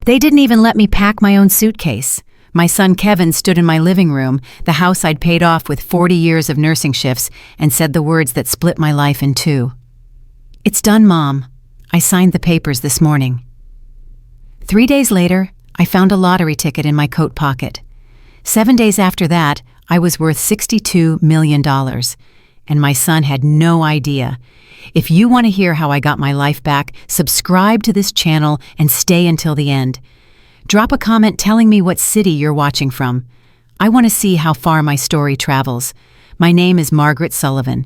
They didn't even let me pack my own suitcase. My son Kevin stood in my living room, the house I'd paid off with 40 years of nursing shifts, and said the words that split my life in two. "It's done, Mom. I signed the papers this morning." 3 days later, I found a lottery ticket in my coat pocket. 7 days after that, I was worth $62 million, and my son had no idea. If you want to hear how I got my life back, subscribe to this channel and stay until the end. Drop a comment telling me what city you're watching from. I want to see how far my story travels. My name is Maggie Sullivan.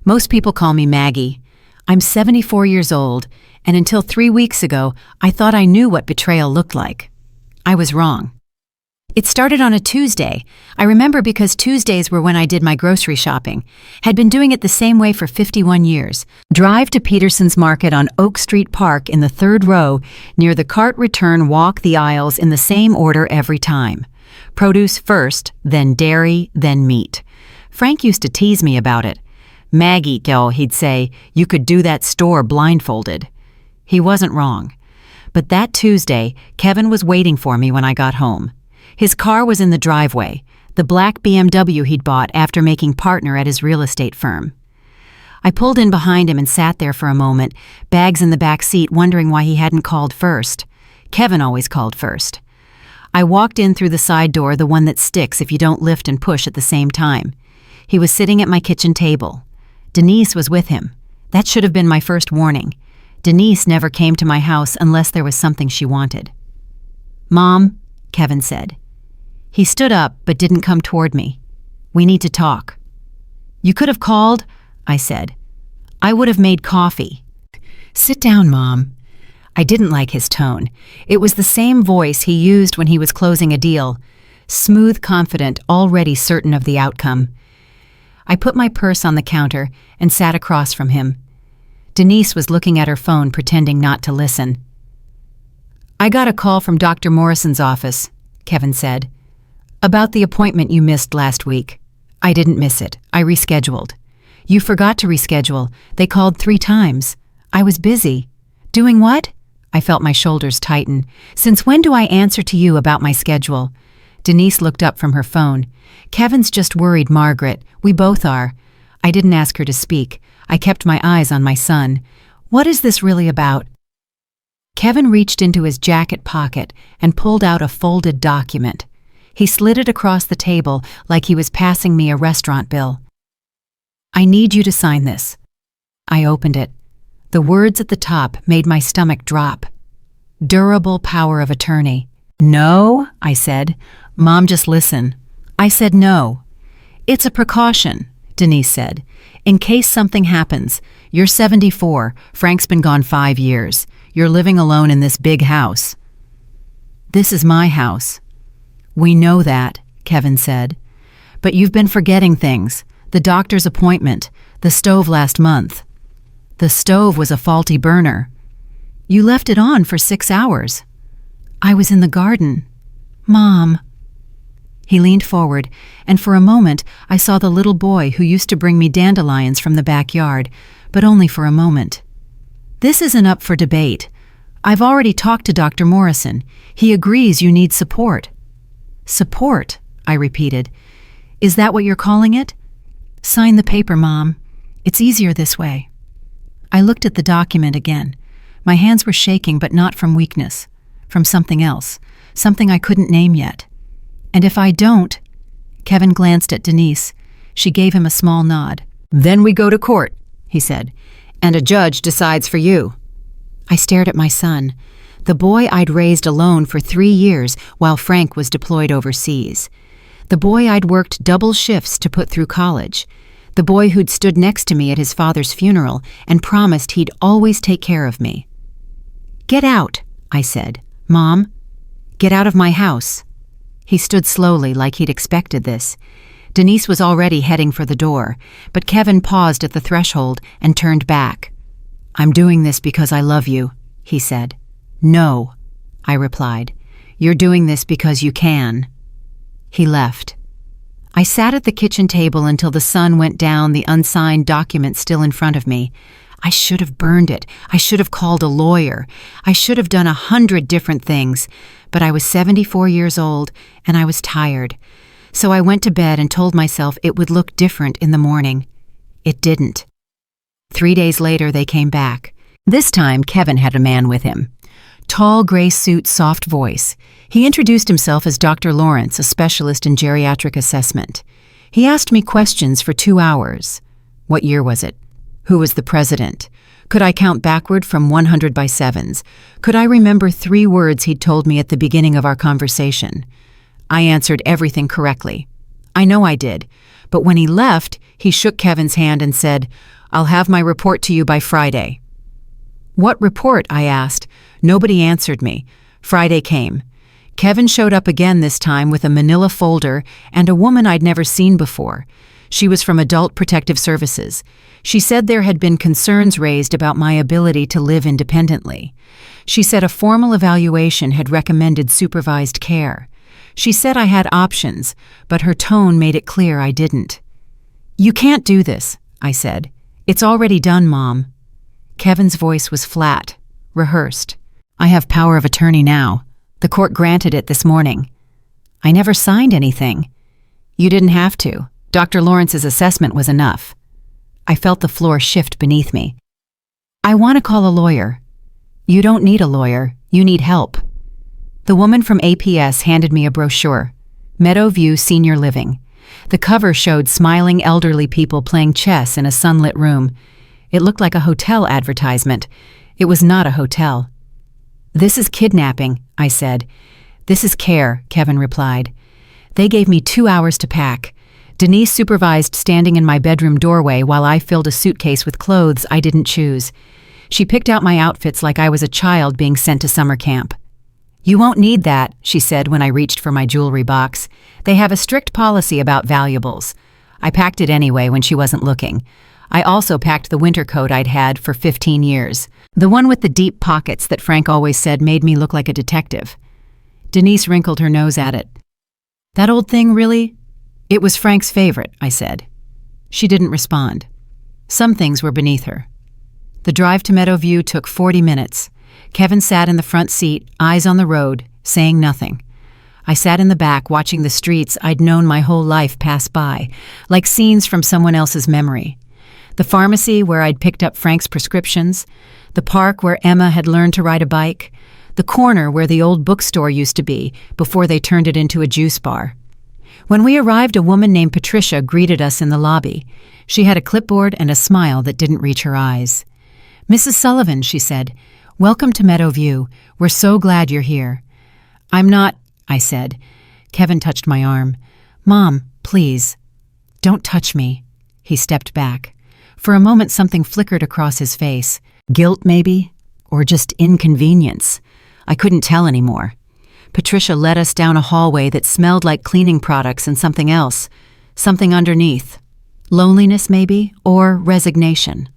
Most people call me Maggie. I'm 74 years old, and until 3 weeks ago, I thought I knew what betrayal looked like. I was wrong. It started on a Tuesday. I remember because Tuesdays were when I did my grocery shopping. Had been doing it the same way for 51 years. Drive to Peterson's Market on Oak Street Park in the 3rd row, near the cart return, walk the aisles in the same order every time. Produce first, then dairy, then meat. Frank used to tease me about it. "Maggie, girl," he'd say, "you could do that store blindfolded." He wasn't wrong. But that Tuesday, Kevin was waiting for me when I got home. His car was in the driveway, the black BMW he'd bought after making partner at his real estate firm. I pulled in behind him and sat there for a moment, bags in the back seat, wondering why he hadn't called first. Kevin always called first. I walked in through the side door, the one that sticks if you don't lift and push at the same time. He was sitting at my kitchen table. Denise was with him. That should have been my first warning. Denise never came to my house unless there was something she wanted. "Mom," Kevin said. He stood up but didn't come toward me. "We need to talk." "You could have called," I said. "I would have made coffee." "Sit down, Mom." I didn't like his tone. It was the same voice he used when he was closing a deal. Smooth, confident, already certain of the outcome. I put my purse on the counter and sat across from him. Denise was looking at her phone, pretending not to listen. "I got a call from Dr. Morrison's office," Kevin said, "about the appointment you missed last week." "I didn't miss it. I rescheduled." "You forgot to reschedule. They called 3 times. "I was busy." "Doing what?" I felt my shoulders tighten. "Since when do I answer to you about my schedule?" Denise looked up from her phone. "Kevin's just worried, Margaret. We both are." I didn't ask her to speak. I kept my eyes on my son. "What is this really about?" Kevin reached into his jacket pocket and pulled out a folded document. He slid it across the table like he was passing me a restaurant bill. "I need you to sign this." I opened it. The words at the top made my stomach drop. "Durable power of attorney." "No," I said. "Mom, just listen." I said no. "It's a precaution," Denise said. "In case something happens. You're 74. Frank's been gone 5 years. You're living alone in this big house." "This is my house." "We know that," Kevin said. "But you've been forgetting things. The doctor's appointment, the stove last month." "The stove was a faulty burner." "You left it on for 6 hours." "I was in the garden." "Mom." He leaned forward, and for a moment I saw the little boy who used to bring me dandelions from the backyard, but only for a moment. "This isn't up for debate. I've already talked to Dr. Morrison. He agrees you need support." "Support," I repeated. "Is that what you're calling it?" "Sign the paper, Mom. It's easier this way." I looked at the document again. My hands were shaking, but not from weakness, from something else, something I couldn't name yet. "And if I don't—" Kevin glanced at Denise. She gave him a small nod. "Then we go to court," he said, "and a judge decides for you." I stared at my son, the boy I'd raised alone for 3 years while Frank was deployed overseas. The boy I'd worked double shifts to put through college. The boy who'd stood next to me at his father's funeral and promised he'd always take care of me. "Get out," I said. "Mom, get out of my house." He stood slowly, like he'd expected this. Denise was already heading for the door, but Kevin paused at the threshold and turned back. "I'm doing this because I love you," he said. "No," I replied. "You're doing this because you can." He left. I sat at the kitchen table until the sun went down, the unsigned document still in front of me. I should have burned it. I should have called a lawyer. I should have done 100 different things. But I was 74 years old, and I was tired. So I went to bed and told myself it would look different in the morning. It didn't. 3 days later, they came back. This time, Kevin had a man with him. Tall, gray suit, soft voice. He introduced himself as Dr. Lawrence, a specialist in geriatric assessment. He asked me questions for 2 hours. What year was it? Who was the president? Could I count backward from 100 by sevens? Could I remember 3 words he'd told me at the beginning of our conversation? I answered everything correctly. I know I did. But when he left, he shook Kevin's hand and said, "I'll have my report to you by Friday." "What report?" I asked. Nobody answered me. Friday came. Kevin showed up again this time with a manila folder and a woman I'd never seen before. She was from Adult Protective Services. She said there had been concerns raised about my ability to live independently. She said a formal evaluation had recommended supervised care. She said I had options, but her tone made it clear I didn't. "You can't do this," I said. "It's already done, Mom." Kevin's voice was flat, rehearsed. "I have power of attorney now. The court granted it this morning." "I never signed anything." "You didn't have to. Dr. Lawrence's assessment was enough." I felt the floor shift beneath me. "I want to call a lawyer." "You don't need a lawyer. You need help." The woman from APS handed me a brochure. Meadowview Senior Living. The cover showed smiling elderly people playing chess in a sunlit room. It looked like a hotel advertisement. It was not a hotel. "This is kidnapping," I said. "This is care," Kevin replied. They gave me 2 hours to pack. Denise supervised standing in my bedroom doorway while I filled a suitcase with clothes I didn't choose. She picked out my outfits like I was a child being sent to summer camp. "You won't need that," she said when I reached for my jewelry box. "They have a strict policy about valuables." I packed it anyway when she wasn't looking. I also packed the winter coat I'd had for 15 years, the one with the deep pockets that Frank always said made me look like a detective. Denise wrinkled her nose at it. "That old thing, really?" "It was Frank's favorite," I said. She didn't respond. Some things were beneath her. The drive to Meadowview took 40 minutes. Kevin sat in the front seat, eyes on the road, saying nothing. I sat in the back watching the streets I'd known my whole life pass by, like scenes from someone else's memory. The pharmacy where I'd picked up Frank's prescriptions, the park where Emma had learned to ride a bike, the corner where the old bookstore used to be before they turned it into a juice bar. When we arrived, a woman named Patricia greeted us in the lobby. She had a clipboard and a smile that didn't reach her eyes. "Mrs. Sullivan," she said, "welcome to Meadowview. We're so glad you're here." "I'm not," I said. Kevin touched my arm. "Mom, please." "Don't touch me." He stepped back. For a moment something flickered across his face. Guilt, maybe? Or just inconvenience? I couldn't tell anymore. Patricia led us down a hallway that smelled like cleaning products and something else. Something underneath. Loneliness, maybe? Or resignation.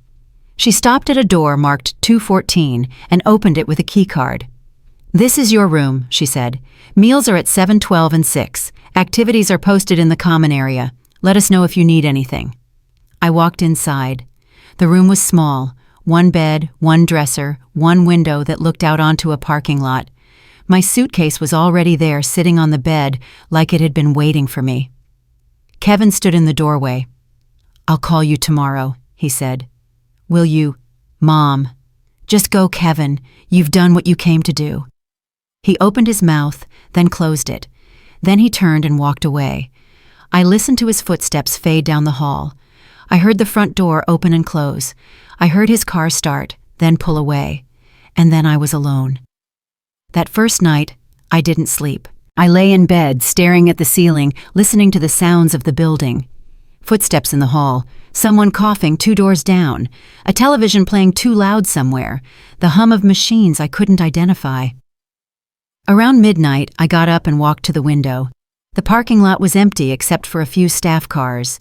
She stopped at a door marked 214 and opened it with a keycard. "This is your room," she said. "Meals are at 7, 12, and 6. Activities are posted in the common area. Let us know if you need anything." I walked inside. The room was small. 1 bed, 1 dresser, 1 window that looked out onto a parking lot. My suitcase was already there, sitting on the bed, like it had been waiting for me. Kevin stood in the doorway. "I'll call you tomorrow," he said. "Will you?" "Mom." "Just go, Kevin. You've done what you came to do." He opened his mouth, then closed it. Then he turned and walked away. I listened to his footsteps fade down the hall. I heard the front door open and close. I heard his car start, then pull away. And then I was alone. That first night, I didn't sleep. I lay in bed, staring at the ceiling, listening to the sounds of the building. Footsteps in the hall, someone coughing 2 doors down, a television playing too loud somewhere, the hum of machines I couldn't identify. Around midnight, I got up and walked to the window. The parking lot was empty except for a few staff cars.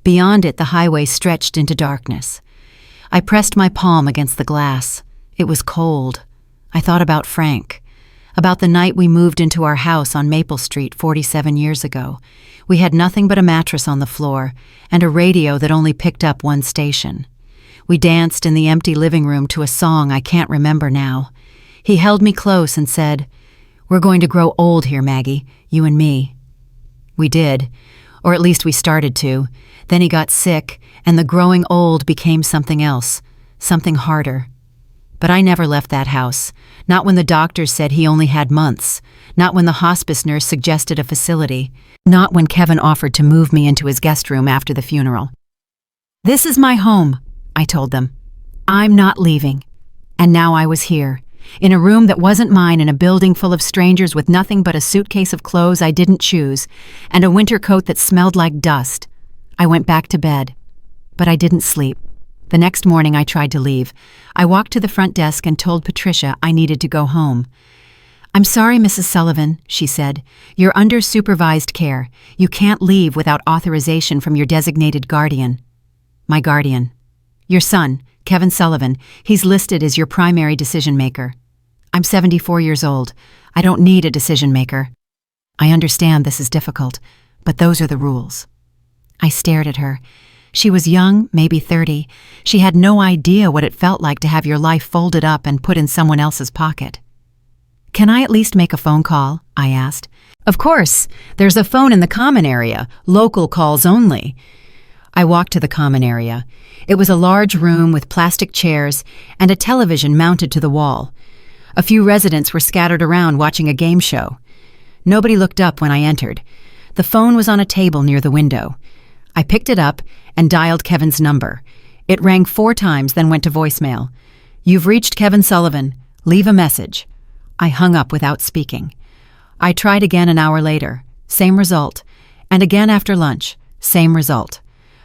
Beyond it, the highway stretched into darkness. I pressed my palm against the glass. It was cold. I thought about Frank. About the night we moved into our house on Maple Street 47 years ago. We had nothing but a mattress on the floor and a radio that only picked up 1 station. We danced in the empty living room to a song I can't remember now. He held me close and said, "We're going to grow old here, Maggie, you and me." We did, or at least we started to. Then he got sick, and the growing old became something else, something harder. But I never left that house, not when the doctors said he only had months, not when the hospice nurse suggested a facility, not when Kevin offered to move me into his guest room after the funeral. "This is my home," I told them. "I'm not leaving." And now I was here, in a room that wasn't mine, in a building full of strangers with nothing but a suitcase of clothes I didn't choose, and a winter coat that smelled like dust. I went back to bed, but I didn't sleep. The next morning I tried to leave. I walked to the front desk and told Patricia I needed to go home. "I'm sorry, Mrs. Sullivan," she said. "You're under supervised care. You can't leave without authorization from your designated guardian." "My guardian?" "Your son, Kevin Sullivan. He's listed as your primary decision maker." "I'm 74 years old. I don't need a decision maker." "I understand this is difficult, but those are the rules." I stared at her. She was young, maybe 30. She had no idea what it felt like to have your life folded up and put in someone else's pocket. "Can I at least make a phone call?" I asked. "Of course. There's a phone in the common area. Local calls only." I walked to the common area. It was a large room with plastic chairs and a television mounted to the wall. A few residents were scattered around watching a game show. Nobody looked up when I entered. The phone was on a table near the window. I picked it up and dialed Kevin's number. It rang 4 times, then went to voicemail. "You've reached Kevin Sullivan. Leave a message." I hung up without speaking. I tried again an hour later. Same result. And again after lunch. Same result.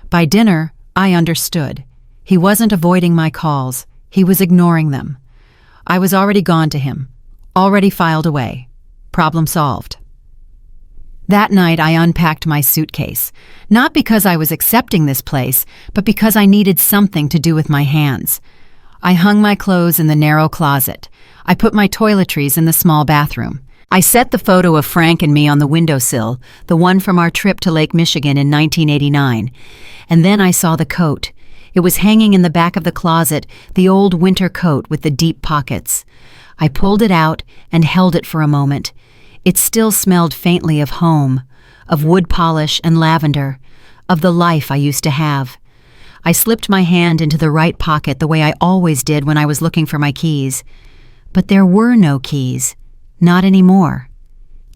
By dinner, I understood. He wasn't avoiding my calls. He was ignoring them. I was already gone to him. Already filed away. Problem solved. That night I unpacked my suitcase, not because I was accepting this place, but because I needed something to do with my hands. I hung my clothes in the narrow closet. I put my toiletries in the small bathroom. I set the photo of Frank and me on the windowsill, the one from our trip to Lake Michigan in 1989. And then I saw the coat. It was hanging in the back of the closet, the old winter coat with the deep pockets. I pulled it out and held it for a moment. It still smelled faintly of home, of wood polish and lavender, of the life I used to have. I slipped my hand into the right pocket the way I always did when I was looking for my keys. But there were no keys. Not anymore.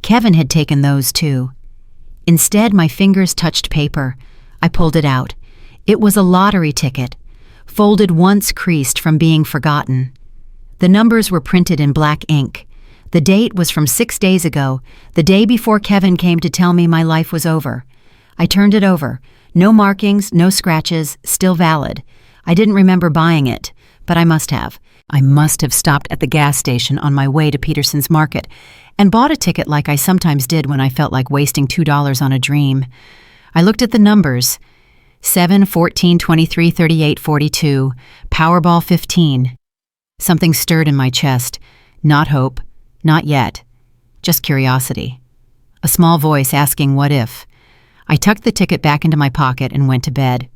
Kevin had taken those too. Instead, my fingers touched paper. I pulled it out. It was a lottery ticket, folded once creased from being forgotten. The numbers were printed in black ink. The date was from 6 days ago, the day before Kevin came to tell me my life was over. I turned it over. No markings, no scratches, still valid. I didn't remember buying it, but I must have. I must have stopped at the gas station on my way to Peterson's Market and bought a ticket like I sometimes did when I felt like wasting $2 on a dream. I looked at the numbers. 7, 14, 23, 38, 42. Powerball 15. Something stirred in my chest. Not hope. Not yet. Just curiosity. A small voice asking what if. I tucked the ticket back into my pocket and went to bed.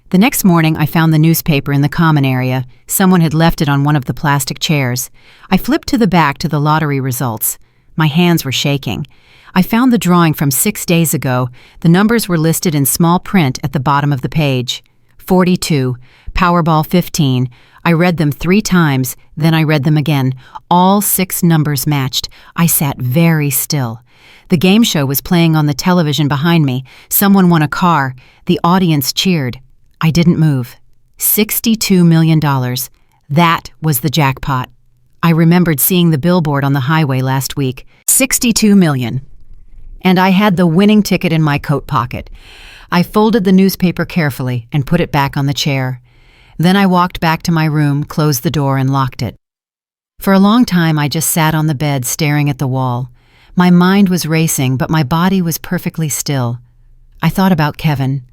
The next morning, I found the newspaper in the common area. Someone had left it on one of the plastic chairs. I flipped to the back to the lottery results. My hands were shaking. I found the drawing from 6 days ago. The numbers were listed in small print at the bottom of the page. 42, Powerball 15. I read them 3 times, then I read them again. All 6 numbers matched. I sat very still. The game show was playing on the television behind me. Someone won a car. The audience cheered. I didn't move. $62 million. That was the jackpot. I remembered seeing the billboard on the highway last week. 62 million. And I had the winning ticket in my coat pocket. I folded the newspaper carefully and put it back on the chair. Then I walked back to my room, closed the door, and locked it. For a long time, I just sat on the bed staring at the wall. My mind was racing, but my body was perfectly still. I thought about Kevin,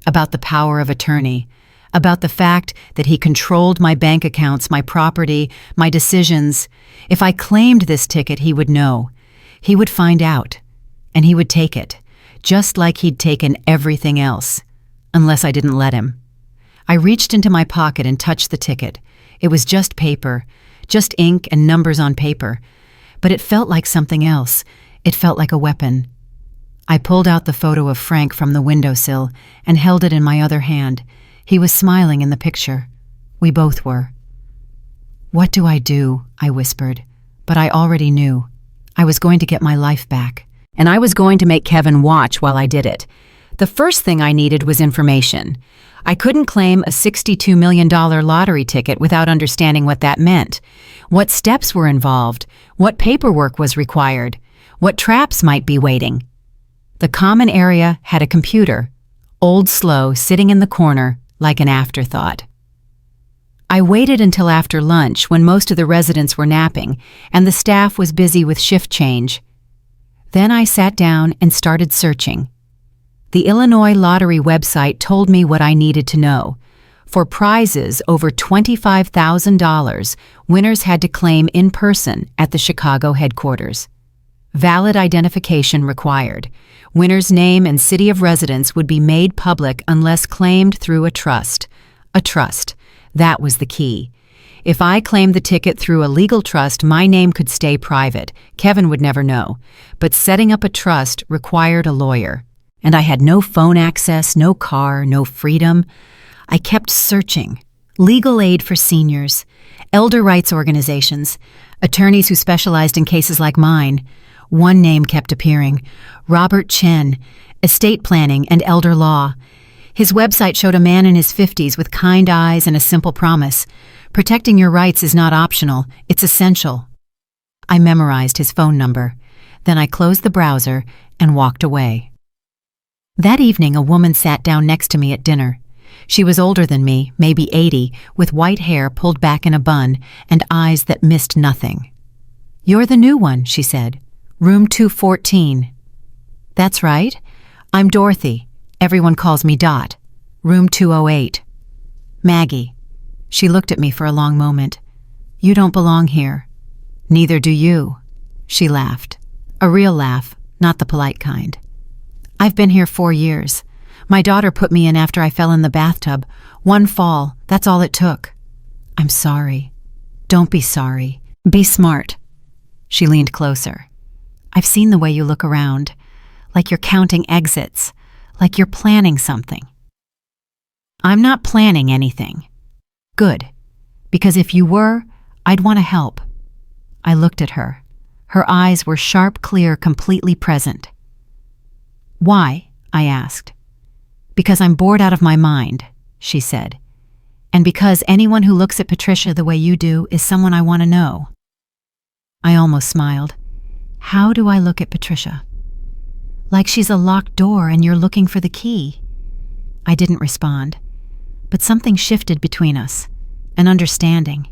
about the power of attorney, about the fact that he controlled my bank accounts, my property, my decisions. If I claimed this ticket, he would know. He would find out, and he would take it, just like he'd taken everything else, unless I didn't let him. I reached into my pocket and touched the ticket. It was just paper, just ink and numbers on paper. But it felt like something else. It felt like a weapon. I pulled out the photo of Frank from the windowsill and held it in my other hand. He was smiling in the picture. We both were. "What do I do?" I whispered. But I already knew. I was going to get my life back. And I was going to make Kevin watch while I did it. The first thing I needed was information. I couldn't claim a $62 million lottery ticket without understanding what that meant. What steps were involved? What paperwork was required? What traps might be waiting? The common area had a computer, old slow, sitting in the corner like an afterthought. I waited until after lunch when most of the residents were napping and the staff was busy with shift change. Then I sat down and started searching. The Illinois Lottery website told me what I needed to know. For prizes over $25,000, winners had to claim in person at the Chicago headquarters. Valid identification required. Winner's name and city of residence would be made public unless claimed through a trust. A trust. That was the key. If I claimed the ticket through a legal trust, my name could stay private. Kevin would never know. But setting up a trust required a lawyer. And I had no phone access, no car, no freedom. I kept searching. Legal aid for seniors, elder rights organizations, attorneys who specialized in cases like mine. One name kept appearing, Robert Chen, estate planning and elder law. His website showed a man in his 50s with kind eyes and a simple promise. Protecting your rights is not optional, it's essential. I memorized his phone number. Then I closed the browser and walked away. That evening, a woman sat down next to me at dinner. She was older than me, maybe 80, with white hair pulled back in a bun and eyes that missed nothing. "You're the new one," she said. "Room 214. "That's right. I'm Dorothy. Everyone calls me Dot. Room 208. "Maggie." She looked at me for a long moment. "You don't belong here." "Neither do you." She laughed. A real laugh, not the polite kind. "I've been here 4 years. My daughter put me in after I fell in the bathtub. One fall, that's all it took." "I'm sorry." "Don't be sorry. Be smart." She leaned closer. "I've seen the way you look around, like you're counting exits, like you're planning something." "I'm not planning anything." "Good, because if you were, I'd want to help." I looked at her. Her eyes were sharp, clear, completely present. "Why?" I asked. "Because I'm bored out of my mind," she said. "And because anyone who looks at Patricia the way you do is someone I want to know." I almost smiled. "How do I look at Patricia?" "Like she's a locked door and you're looking for the key." I didn't respond, but something shifted between us, an understanding.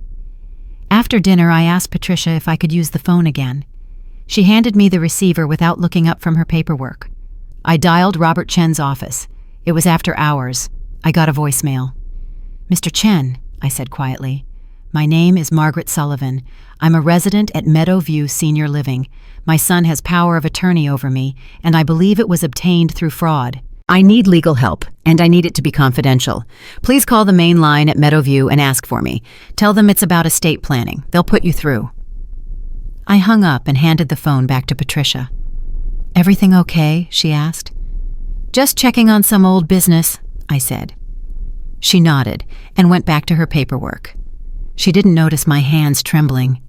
After dinner, I asked Patricia if I could use the phone again. She handed me the receiver without looking up from her paperwork. I dialed Robert Chen's office. It was after hours. I got a voicemail. "Mr. Chen," I said quietly. "My name is Maggie Sullivan. I'm a resident at Meadowview Senior Living. My son has power of attorney over me, and I believe it was obtained through fraud. I need legal help, and I need it to be confidential. Please call the main line at Meadowview and ask for me. Tell them it's about estate planning. They'll put you through." I hung up and handed the phone back to Patricia. "Everything okay?" she asked. "Just checking on some old business," I said. She nodded and went back to her paperwork. She didn't notice my hands trembling.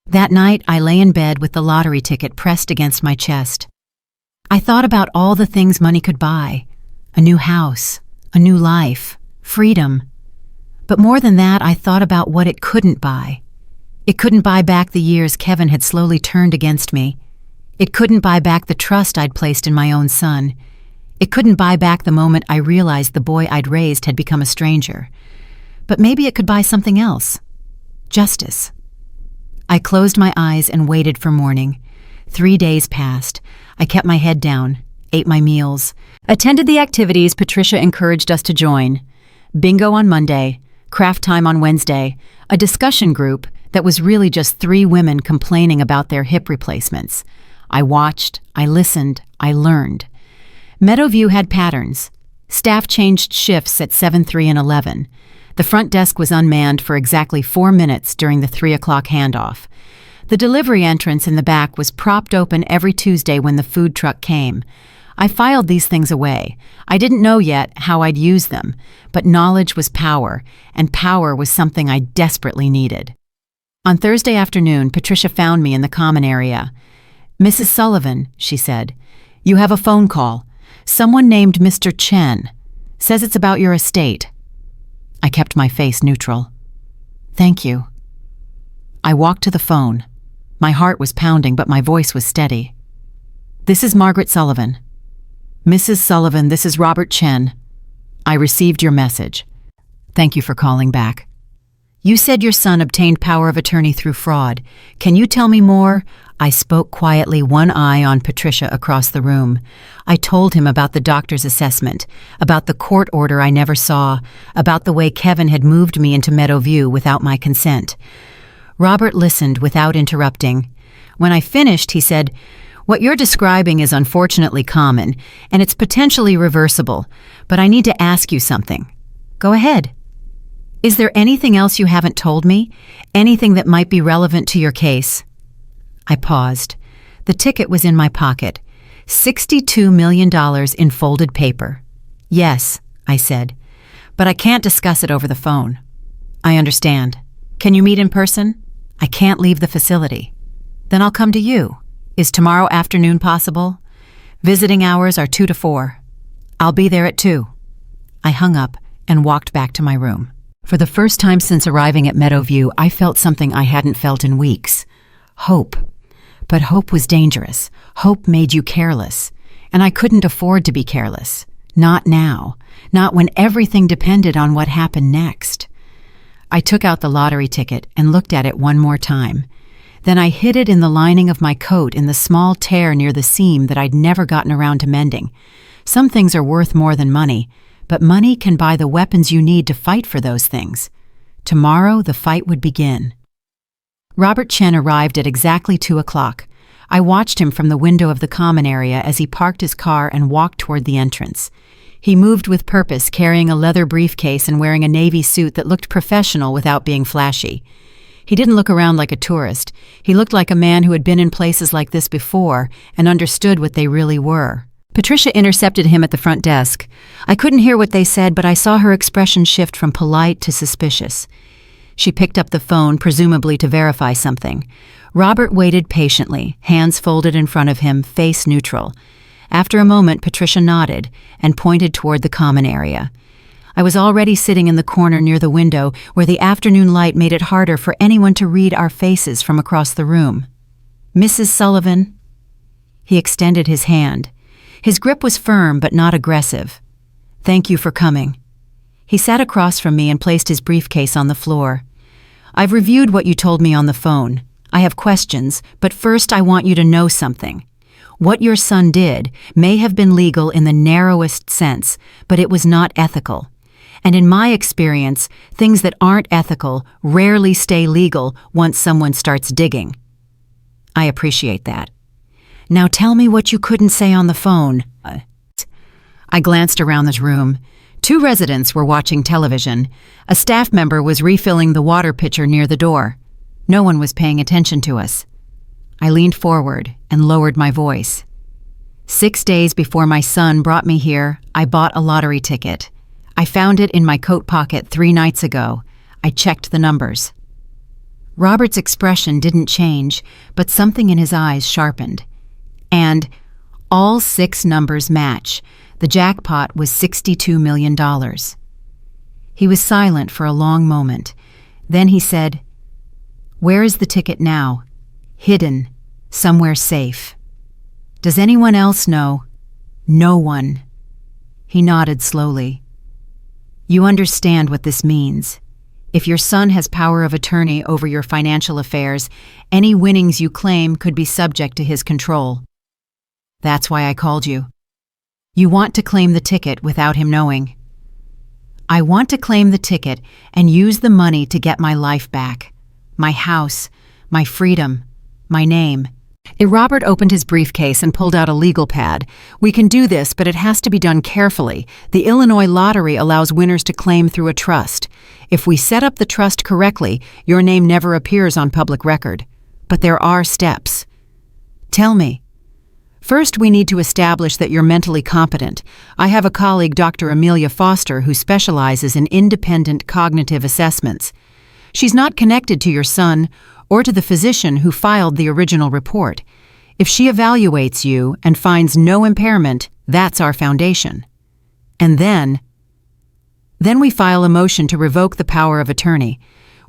That night, I lay in bed with the lottery ticket pressed against my chest. I thought about all the things money could buy: a new house, a new life, freedom. But more than that, I thought about what it couldn't buy. It couldn't buy back the years Kevin had slowly turned against me. It couldn't buy back the trust I'd placed in my own son. It couldn't buy back the moment I realized the boy I'd raised had become a stranger. But maybe it could buy something else. Justice. I closed my eyes and waited for morning. 3 days passed. I kept my head down, ate my meals, attended the activities Patricia encouraged us to join. Bingo on Monday, craft time on Wednesday, a discussion group that was really just 3 women complaining about their hip replacements. I watched, I listened, I learned. Meadowview had patterns. Staff changed shifts at 7, 3, and 11. The front desk was unmanned for exactly 4 minutes during the 3 o'clock handoff. The delivery entrance in the back was propped open every Tuesday when the food truck came. I filed these things away. I didn't know yet how I'd use them, but knowledge was power, and power was something I desperately needed. On Thursday afternoon, Patricia found me in the common area. "Mrs. Sullivan," she said, "you have a phone call. Someone named Mr. Chen. Says it's about your estate." I kept my face neutral. "Thank you." I walked to the phone. My heart was pounding, but my voice was steady. "This is Margaret Sullivan." "Mrs. Sullivan, this is Robert Chen. I received your message. Thank you for calling back. You said your son obtained power of attorney through fraud. Can you tell me more?" I spoke quietly, one eye on Patricia across the room. I told him about the doctor's assessment, about the court order I never saw, about the way Kevin had moved me into Meadowview without my consent. Robert listened without interrupting. When I finished, he said, "What you're describing is unfortunately common, and it's potentially reversible, but I need to ask you something." "Go ahead." "Is there anything else you haven't told me? Anything that might be relevant to your case?" I paused. The ticket was in my pocket. $62 million in folded paper. "Yes," I said, "but I can't discuss it over the phone." "I understand. Can you meet in person?" "I can't leave the facility." "Then I'll come to you. Is tomorrow afternoon possible?" "Visiting hours are 2 to 4. "I'll be there at 2. I hung up and walked back to my room. For the first time since arriving at Meadowview, I felt something I hadn't felt in weeks. Hope. But hope was dangerous. Hope made you careless. And I couldn't afford to be careless. Not now. Not when everything depended on what happened next. I took out the lottery ticket and looked at it one more time. Then I hid it in the lining of my coat in the small tear near the seam that I'd never gotten around to mending. Some things are worth more than money, but money can buy the weapons you need to fight for those things. Tomorrow, the fight would begin. Robert Chen arrived at exactly 2 o'clock. I watched him from the window of the common area as he parked his car and walked toward the entrance. He moved with purpose, carrying a leather briefcase and wearing a navy suit that looked professional without being flashy. He didn't look around like a tourist. He looked like a man who had been in places like this before and understood what they really were. Patricia intercepted him at the front desk. I couldn't hear what they said, but I saw her expression shift from polite to suspicious. She picked up the phone, presumably to verify something. Robert waited patiently, hands folded in front of him, face neutral. After a moment, Patricia nodded and pointed toward the common area. I was already sitting in the corner near the window where the afternoon light made it harder for anyone to read our faces from across the room. "Mrs. Sullivan?" He extended his hand. His grip was firm but not aggressive. "Thank you for coming." He sat across from me and placed his briefcase on the floor. "I've reviewed what you told me on the phone. I have questions, but first I want you to know something. What your son did may have been legal in the narrowest sense, but it was not ethical. And in my experience, things that aren't ethical rarely stay legal once someone starts digging." "I appreciate that. Now tell me what you couldn't say on the phone." I glanced around the room. 2 residents were watching television. A staff member was refilling the water pitcher near the door. No one was paying attention to us. I leaned forward and lowered my voice. 6 days before my son brought me here, I bought a lottery ticket. I found it in my coat pocket 3 nights ago. I checked the numbers. Robert's expression didn't change, but something in his eyes sharpened. And all 6 numbers match. The jackpot was $62 million. He was silent for a long moment. Then he said, "Where is the ticket now?" "Hidden, somewhere safe." "Does anyone else know?" "No one." He nodded slowly. "You understand what this means. If your son has power of attorney over your financial affairs, any winnings you claim could be subject to his control. That's why I called you. You want to claim the ticket without him knowing." "I want to claim the ticket and use the money to get my life back. My house, my freedom, my name. Robert opened his briefcase and pulled out a legal pad. "We can do this, but it has to be done carefully. The Illinois lottery allows winners to claim through a trust. If we set up the trust correctly, your name never appears on public record. But there are steps." "Tell me." "First, we need to establish that you're mentally competent. I have a colleague, Dr. Amelia Foster, who specializes in independent cognitive assessments. She's not connected to your son or to the physician who filed the original report. If she evaluates you and finds no impairment, that's our foundation. And then we file a motion to revoke the power of attorney.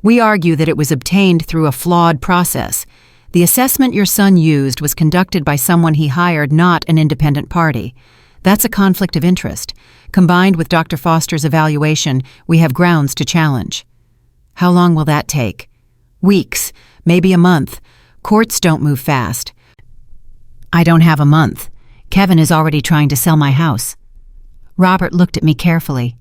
We argue that it was obtained through a flawed process. The assessment your son used was conducted by someone he hired, not an independent party. That's a conflict of interest. Combined with Dr. Foster's evaluation, we have grounds to challenge." "How long will that take?" "Weeks, maybe a month. Courts don't move fast." "I don't have a month. Kevin is already trying to sell my house." Robert looked at me carefully.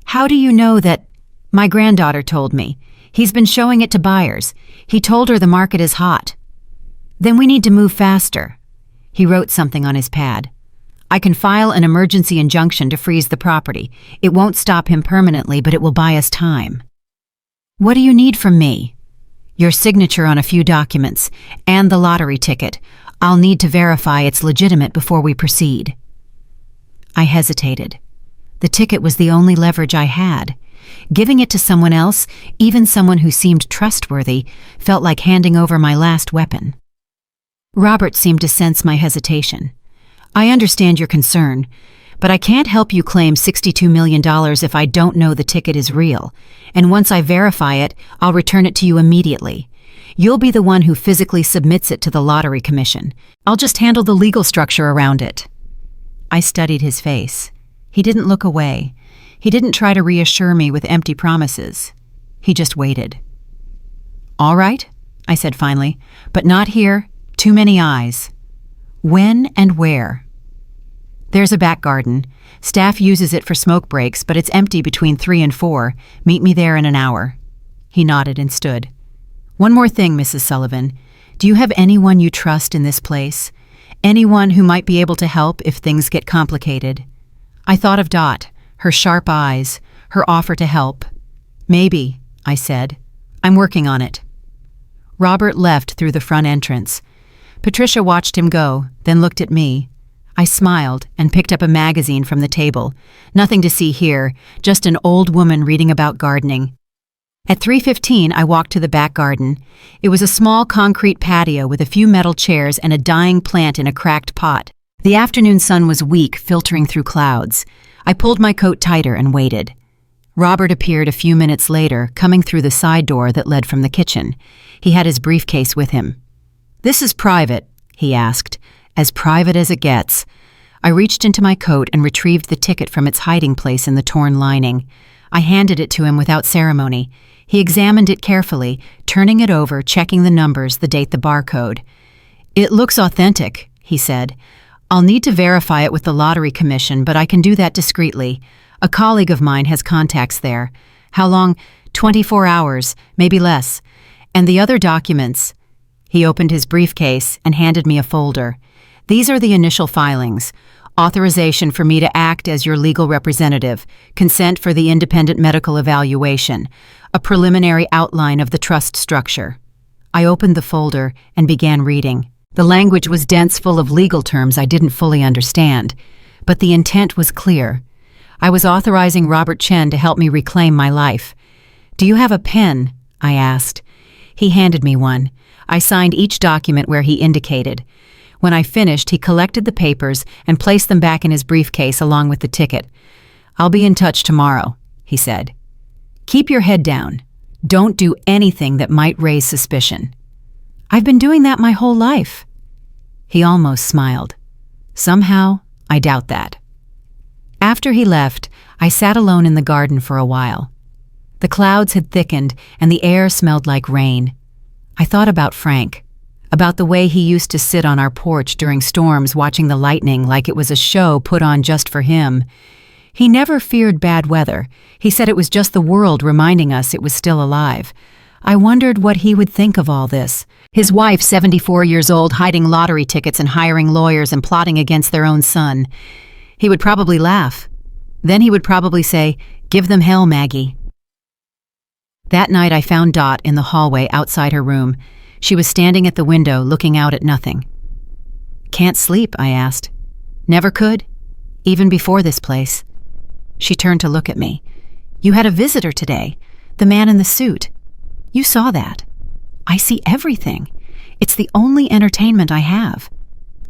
"How do you know that?" "My granddaughter told me. He's been showing it to buyers. He told her the market is hot." "Then we need to move faster." He wrote something on his pad. "I can file an emergency injunction to freeze the property. It won't stop him permanently, but it will buy us time." "What do you need from me?" "Your signature on a few documents, and the lottery ticket. I'll need to verify it's legitimate before we proceed." I hesitated. The ticket was the only leverage I had. Giving it to someone else, even someone who seemed trustworthy, felt like handing over my last weapon. Robert seemed to sense my hesitation. "I understand your concern, but I can't help you claim $62 million if I don't know the ticket is real, and once I verify it, I'll return it to you immediately. You'll be the one who physically submits it to the Lottery Commission. I'll just handle the legal structure around it." I studied his face. He didn't look away. He didn't try to reassure me with empty promises. He just waited. "All right," I said finally, "but not here. Too many eyes." "When and where?" "There's a back garden. Staff uses it for smoke breaks, but it's empty between 3 and 4. Meet me there in an hour." He nodded and stood. "One more thing, Mrs. Sullivan. Do you have anyone you trust in this place? Anyone who might be able to help if things get complicated?" I thought of Dot, her sharp eyes, her offer to help. "Maybe," I said. "I'm working on it." Robert left through the front entrance. Patricia watched him go, then looked at me. I smiled and picked up a magazine from the table. Nothing to see here, just an old woman reading about gardening. At 3:15, I walked to the back garden. It was a small concrete patio with a few metal chairs and a dying plant in a cracked pot. The afternoon sun was weak, filtering through clouds. I pulled my coat tighter and waited. Robert appeared a few minutes later, coming through the side door that led from the kitchen. He had his briefcase with him. "This is private," he asked. "As private as it gets." I reached into my coat and retrieved the ticket from its hiding place in the torn lining. I handed it to him without ceremony. He examined it carefully, turning it over, checking the numbers, the date, the barcode. "It looks authentic," he said. "I'll need to verify it with the Lottery Commission, but I can do that discreetly. A colleague of mine has contacts there. How long? 24 hours, maybe less. And the other documents." He opened his briefcase and handed me a folder. "These are the initial filings. Authorization for me to act as your legal representative, consent for the independent medical evaluation, a preliminary outline of the trust structure." I opened the folder and began reading. The language was dense, full of legal terms I didn't fully understand, but the intent was clear. I was authorizing Robert Chen to help me reclaim my life. "Do you have a pen?" I asked. He handed me one. I signed each document where he indicated. When I finished, he collected the papers and placed them back in his briefcase along with the ticket. "I'll be in touch tomorrow," he said. "Keep your head down. Don't do anything that might raise suspicion." "I've been doing that my whole life." He almost smiled. Somehow, I doubt that. After he left, I sat alone in the garden for a while. The clouds had thickened and the air smelled like rain. I thought about Frank, about the way he used to sit on our porch during storms watching the lightning like it was a show put on just for him. He never feared bad weather. He said it was just the world reminding us it was still alive. I wondered what he would think of all this. His wife, 74 years old, hiding lottery tickets and hiring lawyers and plotting against their own son. He would probably laugh. Then he would probably say, "Give them hell, Maggie." That night I found Dot in the hallway outside her room. She was standing at the window looking out at nothing. "Can't sleep?" I asked. "Never could, even before this place." She turned to look at me. "You had a visitor today, the man in the suit. You saw that." "I see everything. It's the only entertainment I have."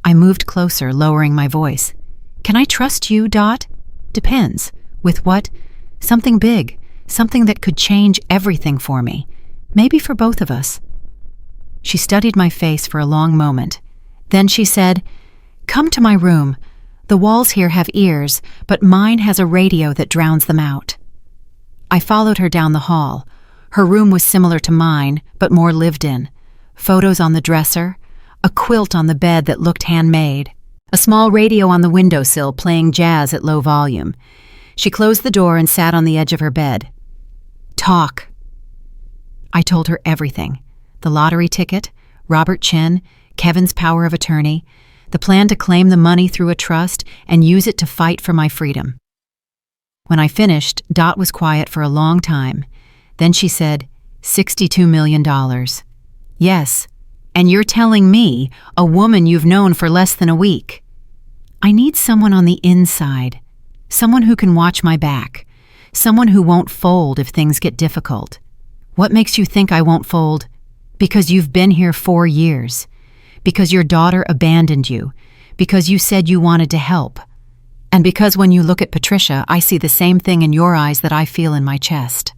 I moved closer, lowering my voice. "Can I trust you, Dot?" "Depends. With what?" "Something big, something that could change everything for me. Maybe for both of us." She studied my face for a long moment. Then she said, "Come to my room. The walls here have ears, but mine has a radio that drowns them out." I followed her down the hall. Her room was similar to mine, but more lived in. Photos on the dresser, a quilt on the bed that looked handmade, a small radio on the windowsill playing jazz at low volume. She closed the door and sat on the edge of her bed. "Talk." I told her everything. The lottery ticket, Robert Chen, Kevin's power of attorney, the plan to claim the money through a trust and use it to fight for my freedom. When I finished, Dot was quiet for a long time. Then she said, $62 million. "Yes, and you're telling me, a woman you've known for less than a week." "I need someone on the inside, someone who can watch my back, someone who won't fold if things get difficult." "What makes you think I won't fold?" "Because you've been here 4 years. Because your daughter abandoned you. Because you said you wanted to help. And because when you look at Patricia, I see the same thing in your eyes that I feel in my chest."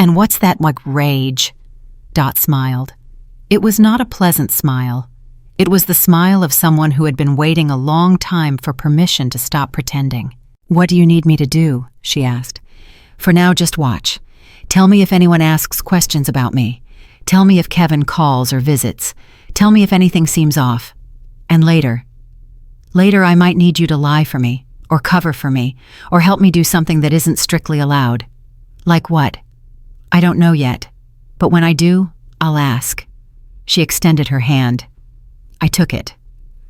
"And what's that like rage?" Dot smiled. It was not a pleasant smile. It was the smile of someone who had been waiting a long time for permission to stop pretending. "What do you need me to do?" she asked. "For now, just watch. Tell me if anyone asks questions about me. Tell me if Kevin calls or visits. Tell me if anything seems off. And later I might need you to lie for me, or cover for me, or help me do something that isn't strictly allowed." "Like what?" "I don't know yet. But when I do, I'll ask." She extended her hand. I took it.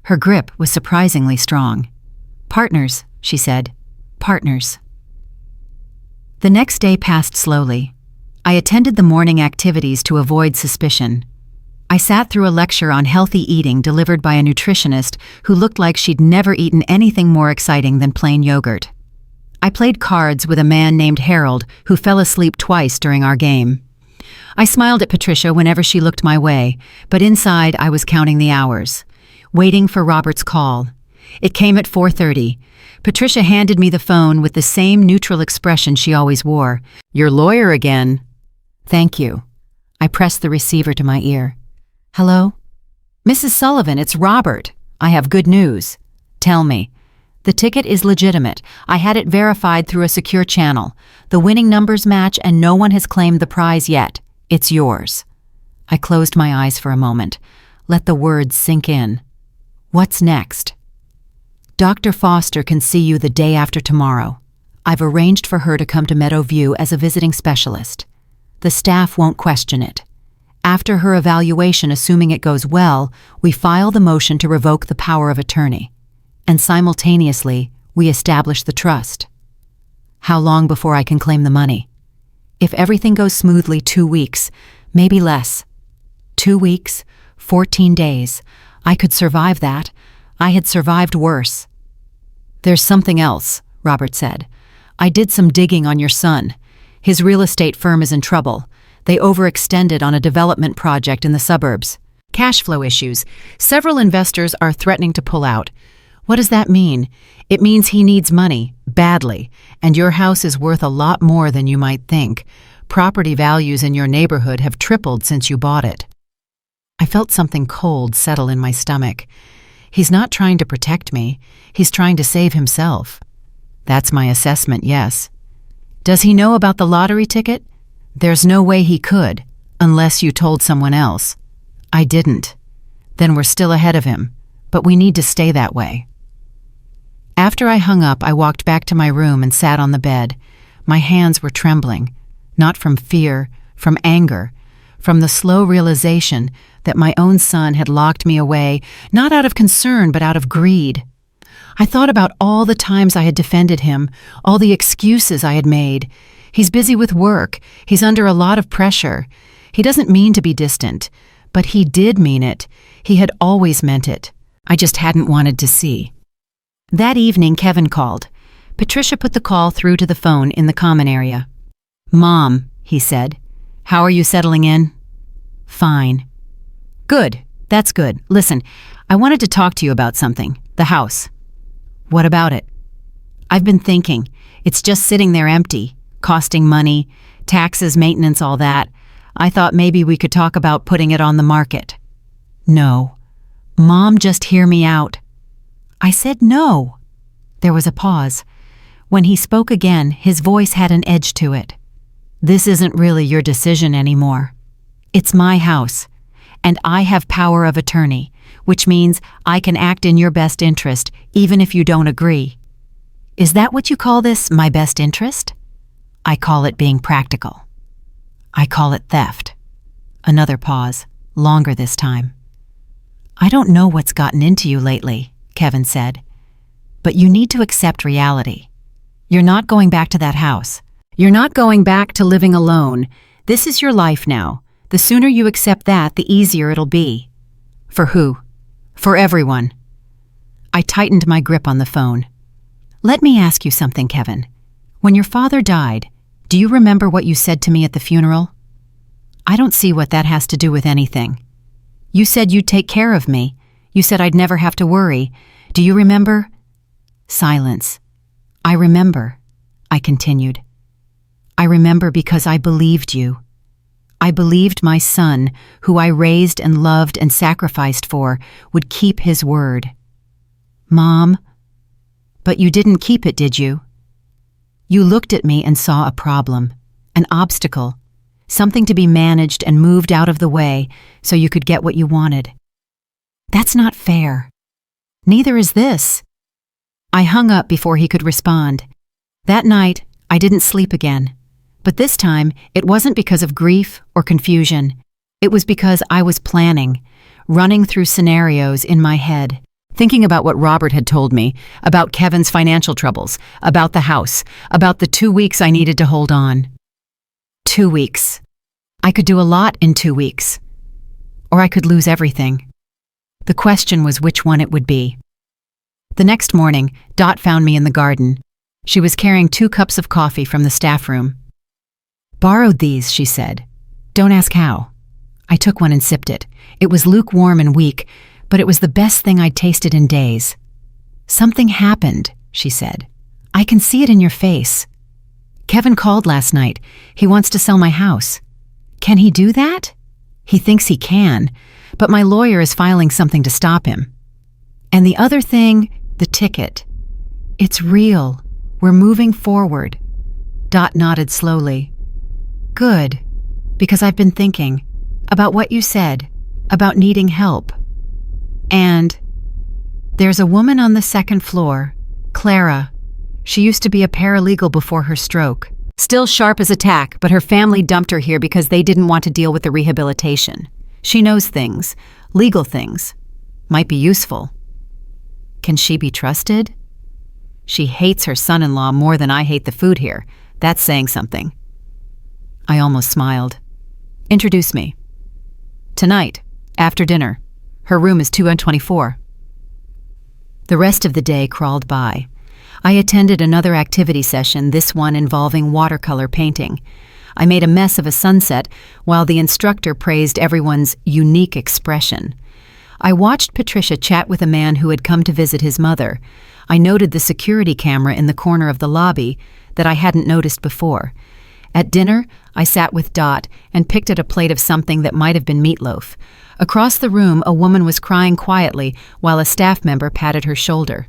Her grip was surprisingly strong. "Partners," she said. "Partners." The next day passed slowly. I attended the morning activities to avoid suspicion. I sat through a lecture on healthy eating delivered by a nutritionist who looked like she'd never eaten anything more exciting than plain yogurt. I played cards with a man named Harold who fell asleep twice during our game. I smiled at Patricia whenever she looked my way, but inside I was counting the hours, waiting for Robert's call. It came at 4:30. Patricia handed me the phone with the same neutral expression she always wore. "Your lawyer again." "Thank you." I pressed the receiver to my ear. "Hello?" "Mrs. Sullivan, it's Robert. I have good news." "Tell me." "The ticket is legitimate. I had it verified through a secure channel. The winning numbers match and no one has claimed the prize yet. It's yours." I closed my eyes for a moment. Let the words sink in. "What's next?" "Dr. Foster can see you the day after tomorrow. I've arranged for her to come to Meadowview as a visiting specialist. The staff won't question it. After her evaluation, assuming it goes well, we file the motion to revoke the power of attorney. And simultaneously, we establish the trust." "How long before I can claim the money?" "If everything goes smoothly, 2 weeks, maybe less." 2 weeks, 14 days. I could survive that. I had survived worse. "There's something else," Robert said. "I did some digging on your son. His real estate firm is in trouble. They overextended on a development project in the suburbs. Cash flow issues. Several investors are threatening to pull out. What does that mean? It means he needs money, badly, and your house is worth a lot more than you might think. Property values in your neighborhood have tripled since you bought it." I felt something cold settle in my stomach. He's not trying to protect me. He's trying to save himself. That's my assessment, yes. "Does he know about the lottery ticket?" "There's no way he could, unless you told someone else." "I didn't." "Then we're still ahead of him, but we need to stay that way." After I hung up, I walked back to my room and sat on the bed. My hands were trembling, not from fear, from anger, from the slow realization that my own son had locked me away, not out of concern but out of greed. I thought about all the times I had defended him, all the excuses I had made. He's busy with work. He's under a lot of pressure. He doesn't mean to be distant, but he did mean it. He had always meant it. I just hadn't wanted to see. That evening, Kevin called. Patricia put the call through to the phone in the common area. "Mom," he said, "how are you settling in?" "Fine." "Good. That's good. Listen, I wanted to talk to you about something. The house." "What about it?" "I've been thinking. It's just sitting there empty, costing money, taxes, maintenance, all that. I thought maybe we could talk about putting it on the market." "No." "Mom, just hear me out." "I said no." There was a pause. When he spoke again, his voice had an edge to it. "This isn't really your decision anymore. It's my house, and I have power of attorney, which means I can act in your best interest even if you don't agree." "Is that what you call this, my best interest?" "I call it being practical." "I call it theft." Another pause, longer this time. "I don't know what's gotten into you lately," Kevin said, "but you need to accept reality. You're not going back to that house. You're not going back to living alone. This is your life now. The sooner you accept that, the easier it'll be." "For who?" "For everyone." I tightened my grip on the phone. "Let me ask you something, Kevin. When your father died, do you remember what you said to me at the funeral?" "I don't see what that has to do with anything." "You said you'd take care of me. You said I'd never have to worry. Do you remember?" Silence. "I remember," I continued. "I remember because I believed you. I believed my son, who I raised and loved and sacrificed for, would keep his word." "Mom, but you didn't keep it, did you?" "You looked at me and saw a problem, an obstacle, something to be managed and moved out of the way so you could get what you wanted. That's not fair. Neither is this." I hung up before he could respond. That night, I didn't sleep again. But this time, it wasn't because of grief or confusion. It was because I was planning, running through scenarios in my head, thinking about what Robert had told me, about Kevin's financial troubles, about the house, about the 2 weeks I needed to hold on. 2 weeks. I could do a lot in 2 weeks. Or I could lose everything. The question was which one it would be. The next morning, Dot found me in the garden. She was carrying 2 cups of coffee from the staff room. "Borrowed these," she said. "Don't ask how." I took one and sipped it. It was lukewarm and weak, but it was the best thing I'd tasted in days. "Something happened," she said. "I can see it in your face. Kevin called last night. He wants to sell my house. Can he do that?" "He thinks he can, but my lawyer is filing something to stop him." "And the other thing, the ticket. It's real. We're moving forward." Dot nodded slowly. "Good, because I've been thinking about what you said, about needing help. And there's a woman on the 2nd floor, Clara. She used to be a paralegal before her stroke. Still sharp as a tack, but her family dumped her here because they didn't want to deal with the rehabilitation. She knows things, legal things. Might be useful. Can she be trusted? She hates her son-in-law more than I hate the food here. That's saying something." I almost smiled. "Introduce me." "Tonight, after dinner. Her room is 224. The rest of the day crawled by. I attended another activity session, this one involving watercolor painting. I made a mess of a sunset while the instructor praised everyone's unique expression. I watched Patricia chat with a man who had come to visit his mother. I noted the security camera in the corner of the lobby that I hadn't noticed before. At dinner, I sat with Dot and picked at a plate of something that might have been meatloaf. Across the room, a woman was crying quietly while a staff member patted her shoulder.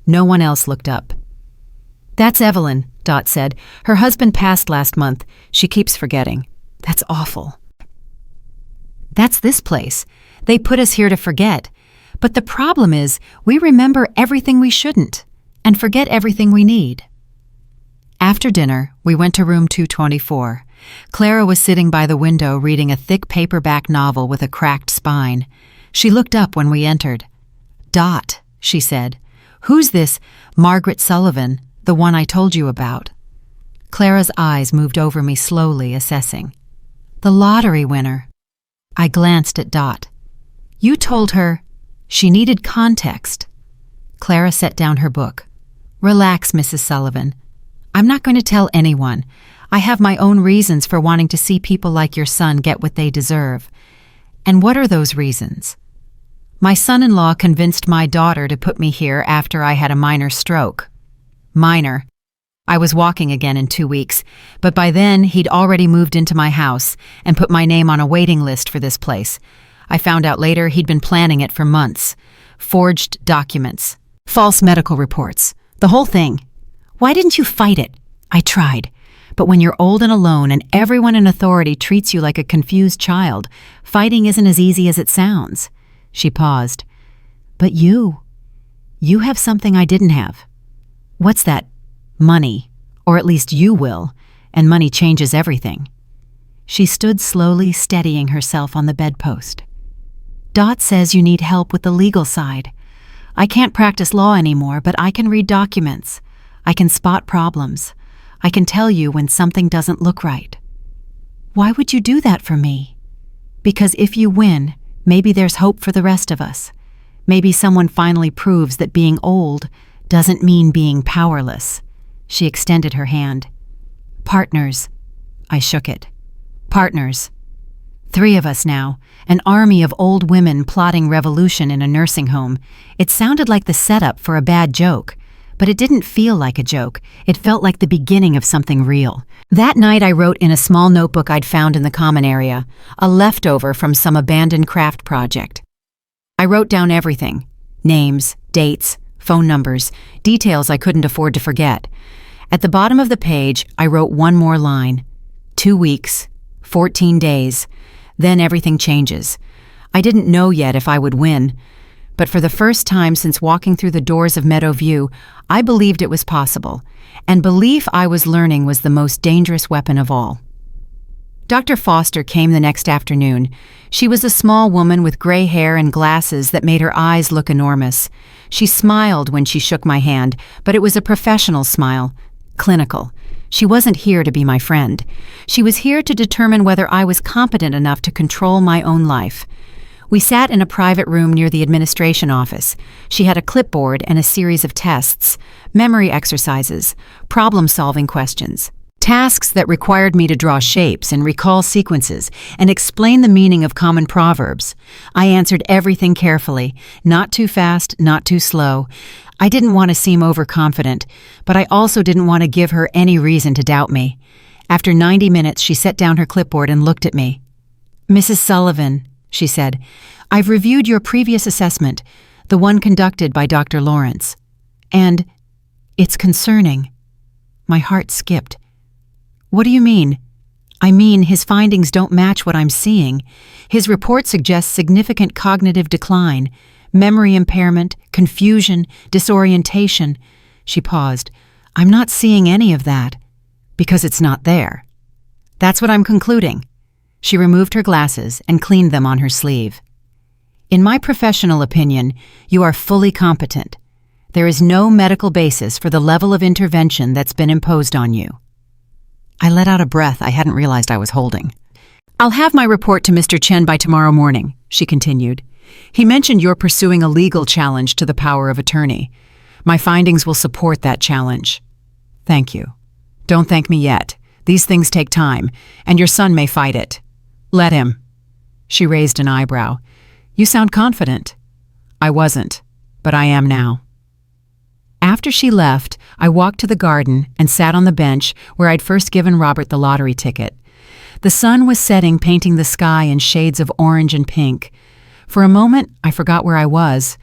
No one else looked up. "That's Evelyn," Dot said. "Her husband passed last month. She keeps forgetting." "That's awful." "That's this place. They put us here to forget. But the problem is, we remember everything we shouldn't and forget everything we need." After dinner, we went to room 224. Clara was sitting by the window reading a thick paperback novel with a cracked spine. She looked up when we entered. "Dot," she said. "Who's this Margaret Sullivan, the one I told you about?" Clara's eyes moved over me slowly, assessing. "The lottery winner." I glanced at Dot. "You told her..." She needed context. Clara set down her book. "Relax, Mrs. Sullivan. I'm not going to tell anyone. I have my own reasons for wanting to see people like your son get what they deserve. And what are those reasons? My son-in-law convinced my daughter to put me here after I had a minor stroke. Minor. I was walking again in 2 weeks, but by then he'd already moved into my house and put my name on a waiting list for this place. I found out later he'd been planning it for months. Forged documents. False medical reports. The whole thing. Why didn't you fight it? I tried. But when you're old and alone and everyone in authority treats you like a confused child, fighting isn't as easy as it sounds." She paused. "But you have something I didn't have. What's that? Money. Or at least you will, and money changes everything." She stood slowly, steadying herself on the bedpost. "Dot says you need help with the legal side. I can't practice law anymore, but I can read documents. I can spot problems. I can tell you when something doesn't look right." "Why would you do that for me?" "Because if you win, maybe there's hope for the rest of us. Maybe someone finally proves that being old doesn't mean being powerless." She extended her hand. "Partners." I shook it. "Partners. 3 of us now, an army of old women plotting revolution in a nursing home." It sounded like the setup for a bad joke, but it didn't feel like a joke. It felt like the beginning of something real. That night I wrote in a small notebook I'd found in the common area, a leftover from some abandoned craft project. I wrote down everything: names, dates, phone numbers, details I couldn't afford to forget. At the bottom of the page, I wrote one more line: 2 weeks, 14 days, then everything changes. I didn't know yet if I would win, but for the first time since walking through the doors of Meadowview, I believed it was possible, and belief, I was learning, was the most dangerous weapon of all. Dr. Foster came the next afternoon. She was a small woman with gray hair and glasses that made her eyes look enormous. She smiled when she shook my hand, but it was a professional smile, clinical. She wasn't here to be my friend. She was here to determine whether I was competent enough to control my own life. We sat in a private room near the administration office. She had a clipboard and a series of tests, memory exercises, problem-solving questions, tasks that required me to draw shapes and recall sequences and explain the meaning of common proverbs. I answered everything carefully, not too fast, not too slow. I didn't want to seem overconfident, but I also didn't want to give her any reason to doubt me. After 90 minutes, she set down her clipboard and looked at me. "Mrs. Sullivan," she said, "I've reviewed your previous assessment, the one conducted by Dr. Lawrence, and it's concerning." My heart skipped. "What do you mean?" "I mean, his findings don't match what I'm seeing. His report suggests significant cognitive decline, memory impairment, confusion, disorientation." She paused. "I'm not seeing any of that, because it's not there. That's what I'm concluding." She removed her glasses and cleaned them on her sleeve. "In my professional opinion, you are fully competent. There is no medical basis for the level of intervention that's been imposed on you." I let out a breath I hadn't realized I was holding. "I'll have my report to Mr. Chen by tomorrow morning," she continued. "He mentioned you're pursuing a legal challenge to the power of attorney. My findings will support that challenge." "Thank you." "Don't thank me yet. These things take time, and your son may fight it." "Let him." She raised an eyebrow. "You sound confident." "I wasn't, but I am now." After she left, I walked to the garden and sat on the bench where I'd first given Robert the lottery ticket. The sun was setting, painting the sky in shades of orange and pink. For a moment, I forgot where I was.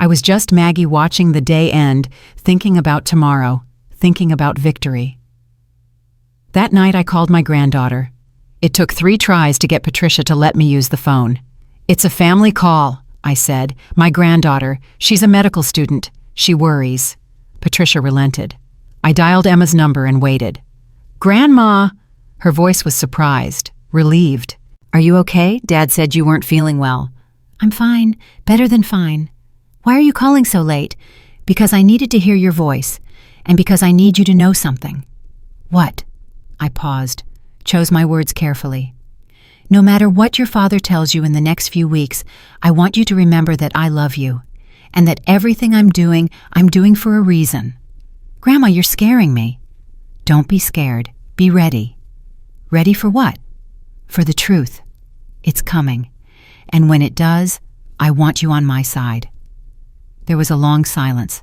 I was just Maggie watching the day end, thinking about tomorrow, thinking about victory. That night I called my granddaughter. It took 3 tries to get Patricia to let me use the phone. "It's a family call," I said. "My granddaughter. She's a medical student. She worries." Patricia relented. I dialed Emma's number and waited. "Grandma!" Her voice was surprised, relieved. "Are you okay? Dad said you weren't feeling well." "I'm fine, better than fine. Why are you calling so late?" "Because I needed to hear your voice, and because I need you to know something." "What?" I paused, chose my words carefully. "No matter what your father tells you in the next few weeks, I want you to remember that I love you, and that everything I'm doing for a reason." "Grandma, you're scaring me." "Don't be scared. Be ready." "Ready for what?" "For the truth. It's coming. And when it does, I want you on my side." There was a long silence.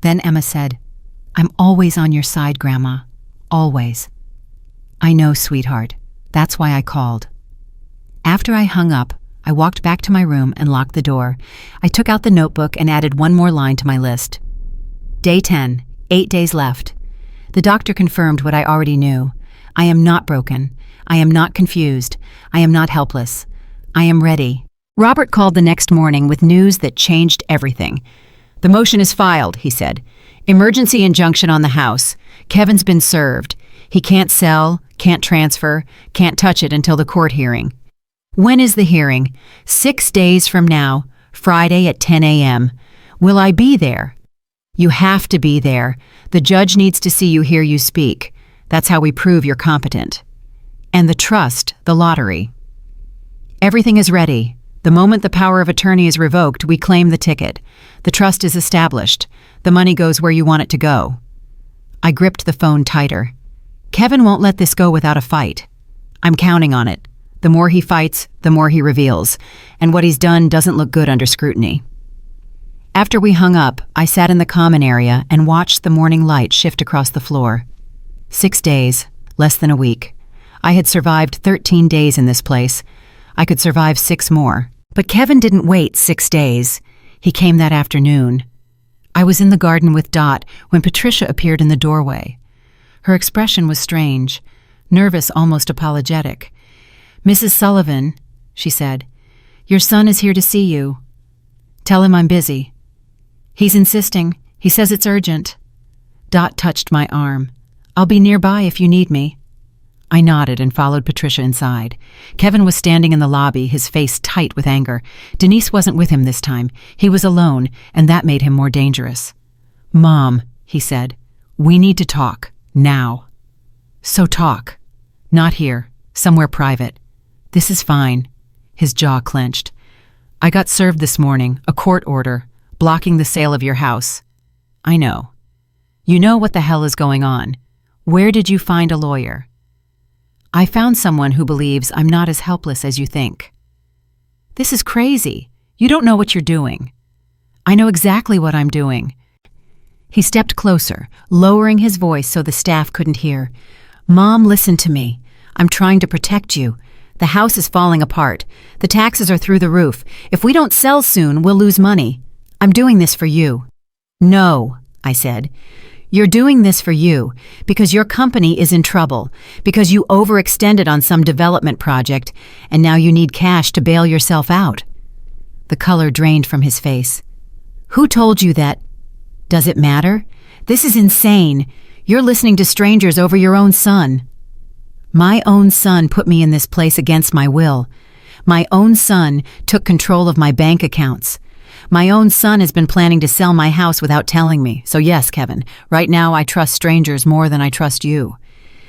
Then Emma said, "I'm always on your side, Grandma. Always." "I know, sweetheart. That's why I called." After I hung up, I walked back to my room and locked the door. I took out the notebook and added one more line to my list. Day 10, 8 days left. The doctor confirmed what I already knew. I am not broken. I am not confused. I am not helpless. I am ready. Robert called the next morning with news that changed everything. "The motion is filed," he said. "Emergency injunction on the house. Kevin's been served. He can't sell, can't transfer, can't touch it until the court hearing." "When is the hearing?" 6 days from now, Friday at 10 a.m. "Will I be there?" "You have to be there. The judge needs to see you hear you speak. That's how we prove you're competent." "And the trust, the lottery." "Everything is ready. The moment the power of attorney is revoked, we claim the ticket. The trust is established. The money goes where you want it to go." I gripped the phone tighter. "Kevin won't let this go without a fight. I'm counting on it. The more he fights, the more he reveals, and what he's done doesn't look good under scrutiny." After we hung up, I sat in the common area and watched the morning light shift across the floor. 6 days, less than a week. I had survived 13 days in this place. I could survive 6 more. But Kevin didn't wait 6 days. He came that afternoon. I was in the garden with Dot when Patricia appeared in the doorway. Her expression was strange, nervous, almost apologetic. "Mrs. Sullivan," she said, "your son is here to see you. Tell him I'm busy. He's insisting. He says it's urgent." Dot touched my arm. "I'll be nearby if you need me." I nodded and followed Patricia inside. Kevin was standing in the lobby, his face tight with anger. Denise wasn't with him this time. He was alone, and that made him more dangerous. "Mom," he said, "we need to talk. Now." "So talk." "Not here. Somewhere private." "This is fine." His jaw clenched. "I got served this morning, a court order, blocking the sale of your house." "I know." "You know what the hell is going on. Where did you find a lawyer?" "I found someone who believes I'm not as helpless as you think." "This is crazy. You don't know what you're doing." "I know exactly what I'm doing." He stepped closer, lowering his voice so the staff couldn't hear. "Mom, listen to me. I'm trying to protect you. The house is falling apart. The taxes are through the roof. If we don't sell soon, we'll lose money. I'm doing this for you." "No," I said. "You're doing this for you, because your company is in trouble, because you overextended on some development project, and now you need cash to bail yourself out." The color drained from his face. "Who told you that?" "Does it matter? This is insane. You're listening to strangers over your own son." "My own son put me in this place against my will. My own son took control of my bank accounts. My own son has been planning to sell my house without telling me. So yes, Kevin, right now I trust strangers more than I trust you."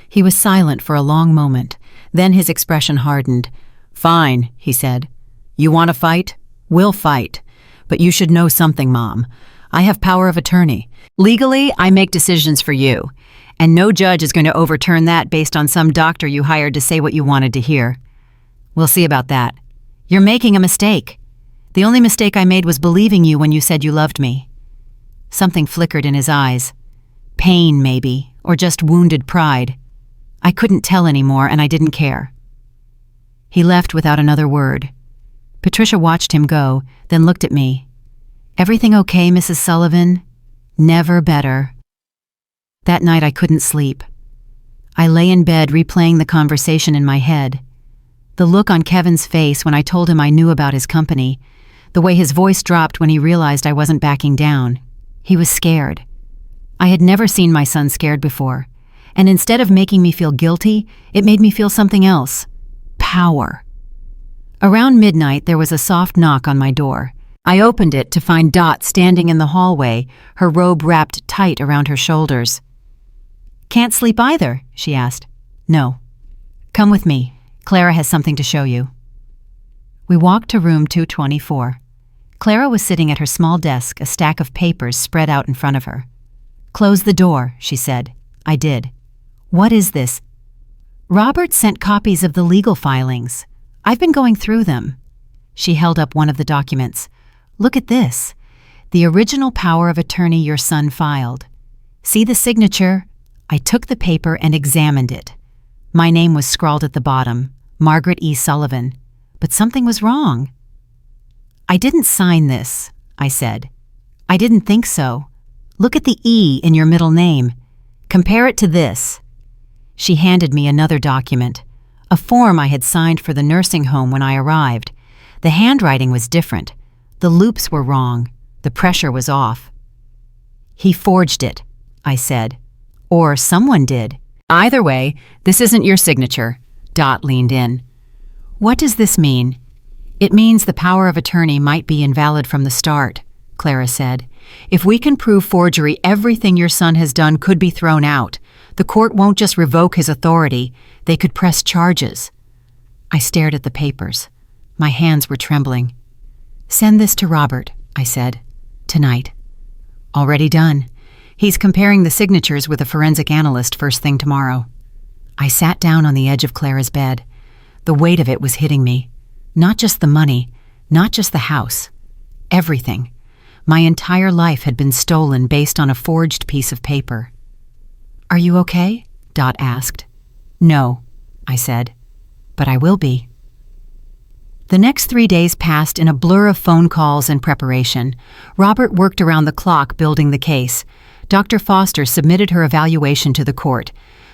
He was silent for a long moment. Then his expression hardened. "Fine," he said. "You want to fight? We'll fight. But you should know something, Mom. I have power of attorney. Legally, I make decisions for you. And no judge is going to overturn that based on some doctor you hired to say what you wanted to hear. We'll see about that. You're making a mistake. The only mistake I made was believing you when you said you loved me." Something flickered in his eyes. Pain, maybe, or just wounded pride. I couldn't tell anymore, and I didn't care. He left without another word. Patricia watched him go, then looked at me. "Everything okay, Mrs. Sullivan?" "Never better." That night I couldn't sleep. I lay in bed replaying the conversation in my head. The look on Kevin's face when I told him I knew about his company, the way his voice dropped when he realized I wasn't backing down. He was scared. I had never seen my son scared before, And instead of making me feel guilty, it made me feel something else. Power. Around midnight, there was a soft knock on my door. I opened it to find Dot standing in the hallway, her robe wrapped tight around her shoulders. "Can't sleep either?" she asked. "No." "Come with me. Clara has something to show you." We walked to room 224. Clara was sitting at her small desk, a stack of papers spread out in front of her. "Close the door," she said. I did. "What is this?" "Robert sent copies of the legal filings. I've been going through them." She held up one of the documents. "Look at this. The original power of attorney your son filed. See the signature?" I took the paper and examined it. My name was scrawled at the bottom, Margaret E. Sullivan, but something was wrong. "I didn't sign this," I said. "I didn't think so. Look at the E in your middle name. Compare it to this." She handed me another document, a form I had signed for the nursing home when I arrived. The handwriting was different. The loops were wrong. The pressure was off. "He forged it," I said. "Or someone did. Either way, this isn't your signature." Dot leaned in. "What does this mean?" "It means the power of attorney might be invalid from the start," Clara said. "If we can prove forgery, everything your son has done could be thrown out. The court won't just revoke his authority. They could press charges." I stared at the papers. My hands were trembling. "Send this to Robert," I said. "Tonight." "Already done. He's comparing the signatures with a forensic analyst first thing tomorrow." I sat down on the edge of Clara's bed. The weight of it was hitting me. Not just the money, not just the house. Everything. My entire life had been stolen based on a forged piece of paper. "Are you okay?" Dot asked. "No," I said, "but I will be." The next 3 days passed in a blur of phone calls and preparation. Robert worked around the clock building the case. Dr. Foster submitted her evaluation to the court.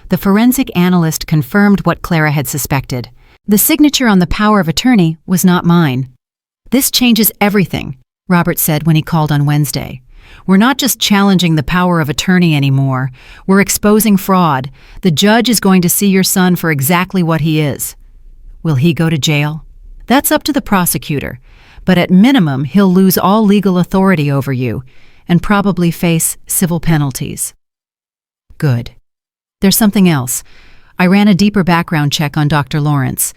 The forensic analyst confirmed what Clara had suspected. The signature on the power of attorney was not mine. "This changes everything," Robert said when he called on Wednesday. "We're not just challenging the power of attorney anymore. We're exposing fraud. The judge is going to see your son for exactly what he is." "Will he go to jail?" "That's up to the prosecutor. But at minimum, he'll lose all legal authority over you and probably face civil penalties." Good. There's something else. I ran a deeper background check on Dr. Lawrence,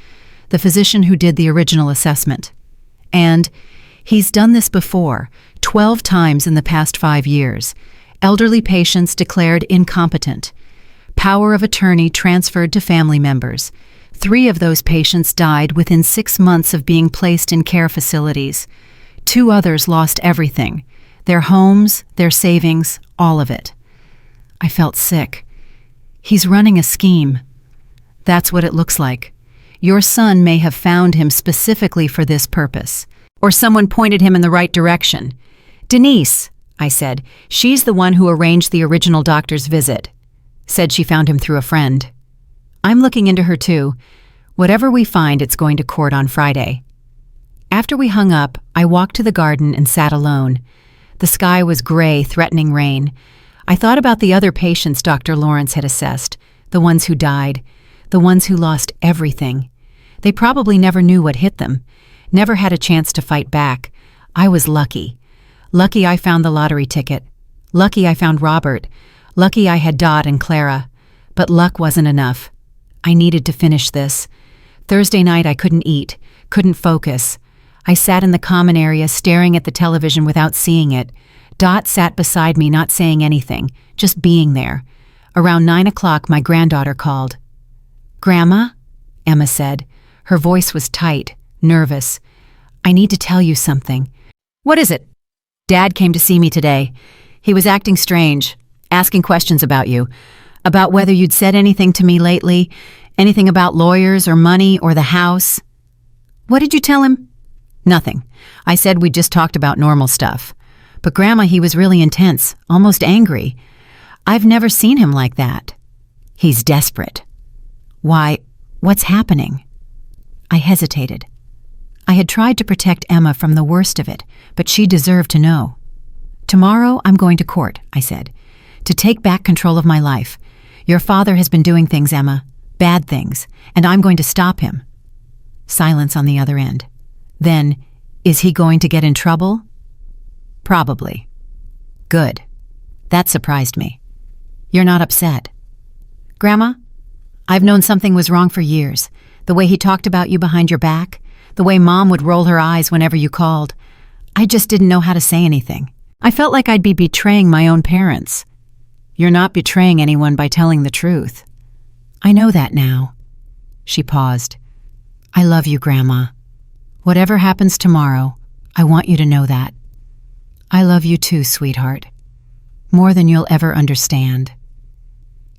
the physician who did the original assessment. And he's done this before, 12 times in the past 5 years. Elderly patients declared incompetent. Power of attorney transferred to family members. 3 of those patients died within 6 months of being placed in care facilities. 2 others lost everything. Their homes, their savings, all of it. I felt sick. He's running a scheme. That's what it looks like. Your son may have found him specifically for this purpose. Or someone pointed him in the right direction. "Denise," I said. "She's the one who arranged the original doctor's visit. Said she found him through a friend." "I'm looking into her too. Whatever we find, it's going to court on Friday." After we hung up, I walked to the garden and sat alone. The sky was gray, threatening rain. I thought about the other patients Dr. Lawrence had assessed, the ones who died, the ones who lost everything. They probably never knew what hit them, never had a chance to fight back. I was lucky. Lucky I found the lottery ticket. Lucky I found Robert. Lucky I had Dot and Clara. But luck wasn't enough. I needed to finish this. Thursday night I couldn't eat, couldn't focus. I sat in the common area staring at the television without seeing it. Dot sat beside me not saying anything, just being there. Around 9 o'clock my granddaughter called. "Grandma?" Emma said. Her voice was tight, nervous. "I need to tell you something." "What is it?" "Dad came to see me today. He was acting strange, asking questions about you, about whether you'd said anything to me lately, anything about lawyers or money or the house." "What did you tell him?" "Nothing. I said we'd just talked about normal stuff. But Grandma, he was really intense, almost angry. I've never seen him like that. He's desperate." "Why, what's happening?" I hesitated. I had tried to protect Emma from the worst of it, but she deserved to know. "Tomorrow I'm going to court," I said, "to take back control of my life. Your father has been doing things, Emma, bad things, and I'm going to stop him. Silence on the other end. Then, is he going to get in trouble? Probably. Good. That surprised me. You're not upset. Grandma, I've known something was wrong for years. The way he talked about you behind your back, the way Mom would roll her eyes whenever you called. I just didn't know how to say anything. I felt like I'd be betraying my own parents. You're not betraying anyone by telling the truth. I know that now. She paused. I love you, Grandma. Whatever happens tomorrow, I want you to know that. I love you too, sweetheart. More than you'll ever understand.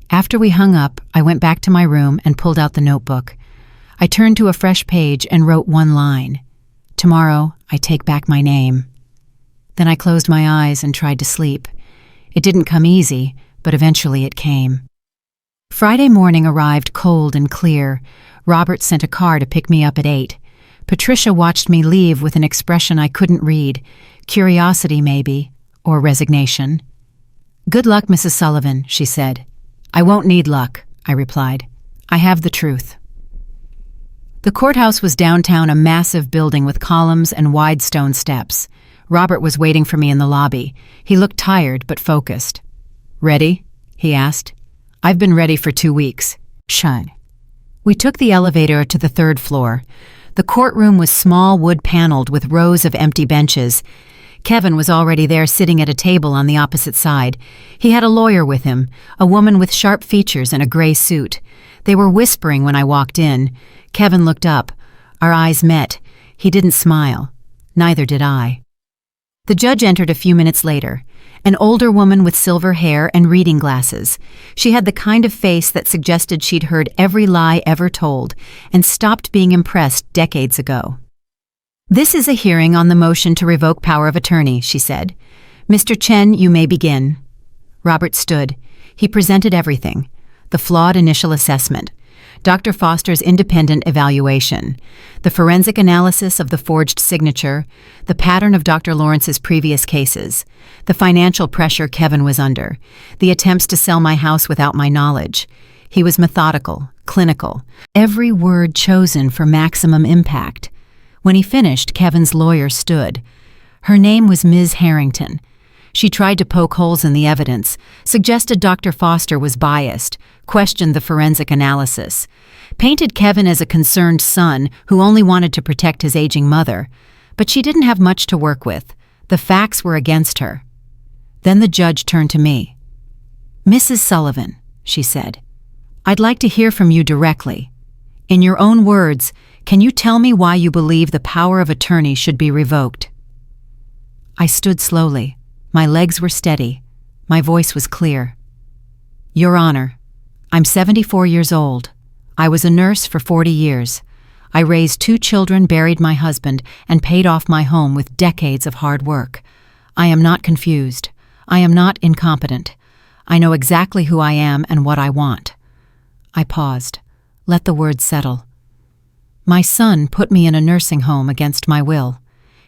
After we hung up, I went back to my room and pulled out the notebook. I turned to a fresh page and wrote one line. Tomorrow, I take back my name. Then I closed my eyes and tried to sleep. It didn't come easy, but eventually it came. Friday morning arrived cold and clear. Robert sent a car to pick me up at 8. Patricia watched me leave with an expression I couldn't read. Curiosity, maybe, or resignation. Good luck, Mrs. Sullivan, she said. I won't need luck, I replied. I have the truth. The courthouse was downtown, a massive building with columns and wide stone steps. Robert was waiting for me in the lobby. He looked tired but focused. Ready? He asked. I've been ready for 2 weeks. Shun. We took the elevator to the 3rd floor. The courtroom was small, wood-paneled with rows of empty benches. Kevin was already there, sitting at a table on the opposite side. He had a lawyer with him, a woman with sharp features and a gray suit. They were whispering when I walked in. Kevin looked up. Our eyes met. He didn't smile. Neither did I. The judge entered a few minutes later. An older woman with silver hair and reading glasses. She had the kind of face that suggested she'd heard every lie ever told and stopped being impressed decades ago. This is a hearing on the motion to revoke power of attorney, she said. Mr. Chen, you may begin. Robert stood. He presented everything. The flawed initial assessment, Dr. Foster's independent evaluation, the forensic analysis of the forged signature, the pattern of Dr. Lawrence's previous cases, the financial pressure Kevin was under, the attempts to sell my house without my knowledge. He was methodical, clinical, every word chosen for maximum impact. When he finished, Kevin's lawyer stood. Her name was Ms. Harrington. She tried to poke holes in the evidence, suggested Dr. Foster was biased, questioned the forensic analysis, painted Kevin as a concerned son who only wanted to protect his aging mother. But she didn't have much to work with. The facts were against her. Then the judge turned to me. Mrs. Sullivan, she said, I'd like to hear from you directly. In your own words, can you tell me why you believe the power of attorney should be revoked? I stood slowly. My legs were steady. My voice was clear. Your Honor, I'm 74 years old. I was a nurse for 40 years. I raised 2 children, buried my husband, and paid off my home with decades of hard work. I am not confused. I am not incompetent. I know exactly who I am and what I want. I paused. Let the words settle. My son put me in a nursing home against my will.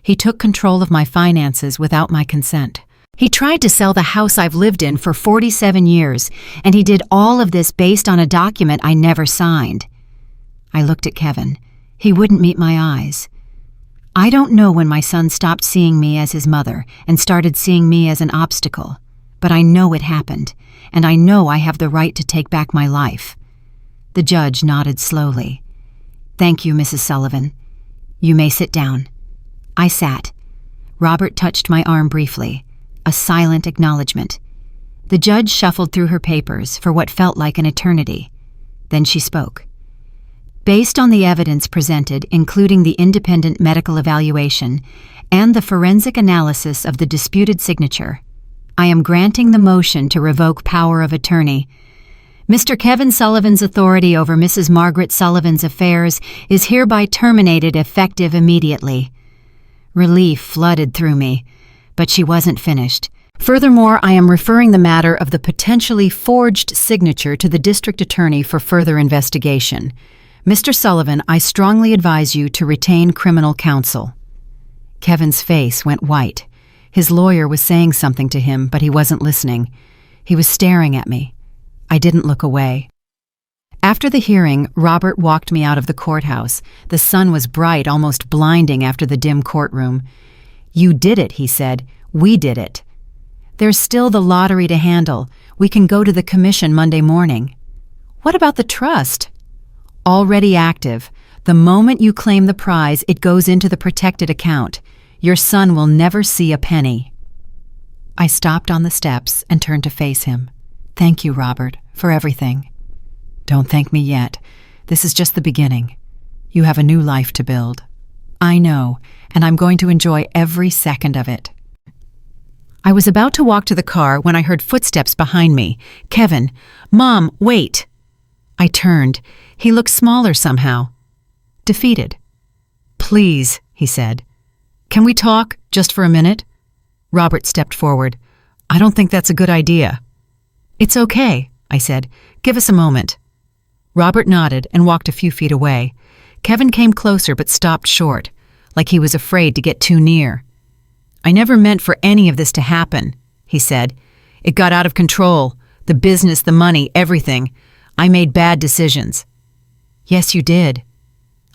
He took control of my finances without my consent. He tried to sell the house I've lived in for 47 years, and he did all of this based on a document I never signed. I looked at Kevin. He wouldn't meet my eyes. I don't know when my son stopped seeing me as his mother and started seeing me as an obstacle, but I know it happened, and I know I have the right to take back my life. The judge nodded slowly. Thank you, Mrs. Sullivan. You may sit down. I sat. Robert touched my arm briefly. A silent acknowledgement. The judge shuffled through her papers for what felt like an eternity. Then she spoke. Based on the evidence presented, including the independent medical evaluation and the forensic analysis of the disputed signature, I am granting the motion to revoke power of attorney. Mr. Kevin Sullivan's authority over Mrs. Margaret Sullivan's affairs is hereby terminated effective immediately. Relief flooded through me. But she wasn't finished. Furthermore, I am referring the matter of the potentially forged signature to the district attorney for further investigation. Mr. Sullivan, I strongly advise you to retain criminal counsel. Kevin's face went white. His lawyer was saying something to him, but he wasn't listening. He was staring at me. I didn't look away. After the hearing, Robert walked me out of the courthouse. The sun was bright, almost blinding after the dim courtroom. "You did it," he said. "We did it. There's still the lottery to handle. We can go to the commission Monday morning." "What about the trust?" "Already active. The moment you claim the prize, it goes into the protected account. Your son will never see a penny." I stopped on the steps and turned to face him. "Thank you, Robert, for everything." "Don't thank me yet. This is just the beginning. You have a new life to build." "I know, and I'm going to enjoy every second of it." I was about to walk to the car when I heard footsteps behind me. "Kevin, Mom, wait." I turned. He looked smaller somehow. Defeated. "Please," he said. "Can we talk, just for a minute?" Robert stepped forward. "I don't think that's a good idea." "It's okay," I said. "Give us a moment." Robert nodded and walked a few feet away. Kevin came closer but stopped short, like he was afraid to get too near. "I never meant for any of this to happen," he said. "It got out of control. The business, the money, everything. I made bad decisions." "Yes, you did."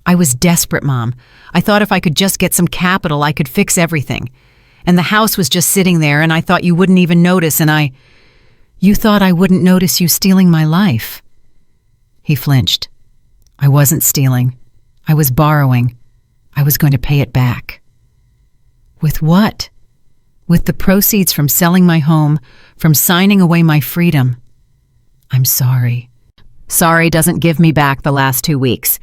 "I was desperate, Mom. I thought if I could just get some capital, I could fix everything. And the house was just sitting there, and I thought you wouldn't even notice, and You thought I wouldn't notice you stealing my life." He flinched. "I wasn't stealing. I was borrowing. I was going to pay it back." "With what?" "With the proceeds from selling my home, from signing away my freedom." "I'm sorry." "Sorry doesn't give me back the last 2 weeks.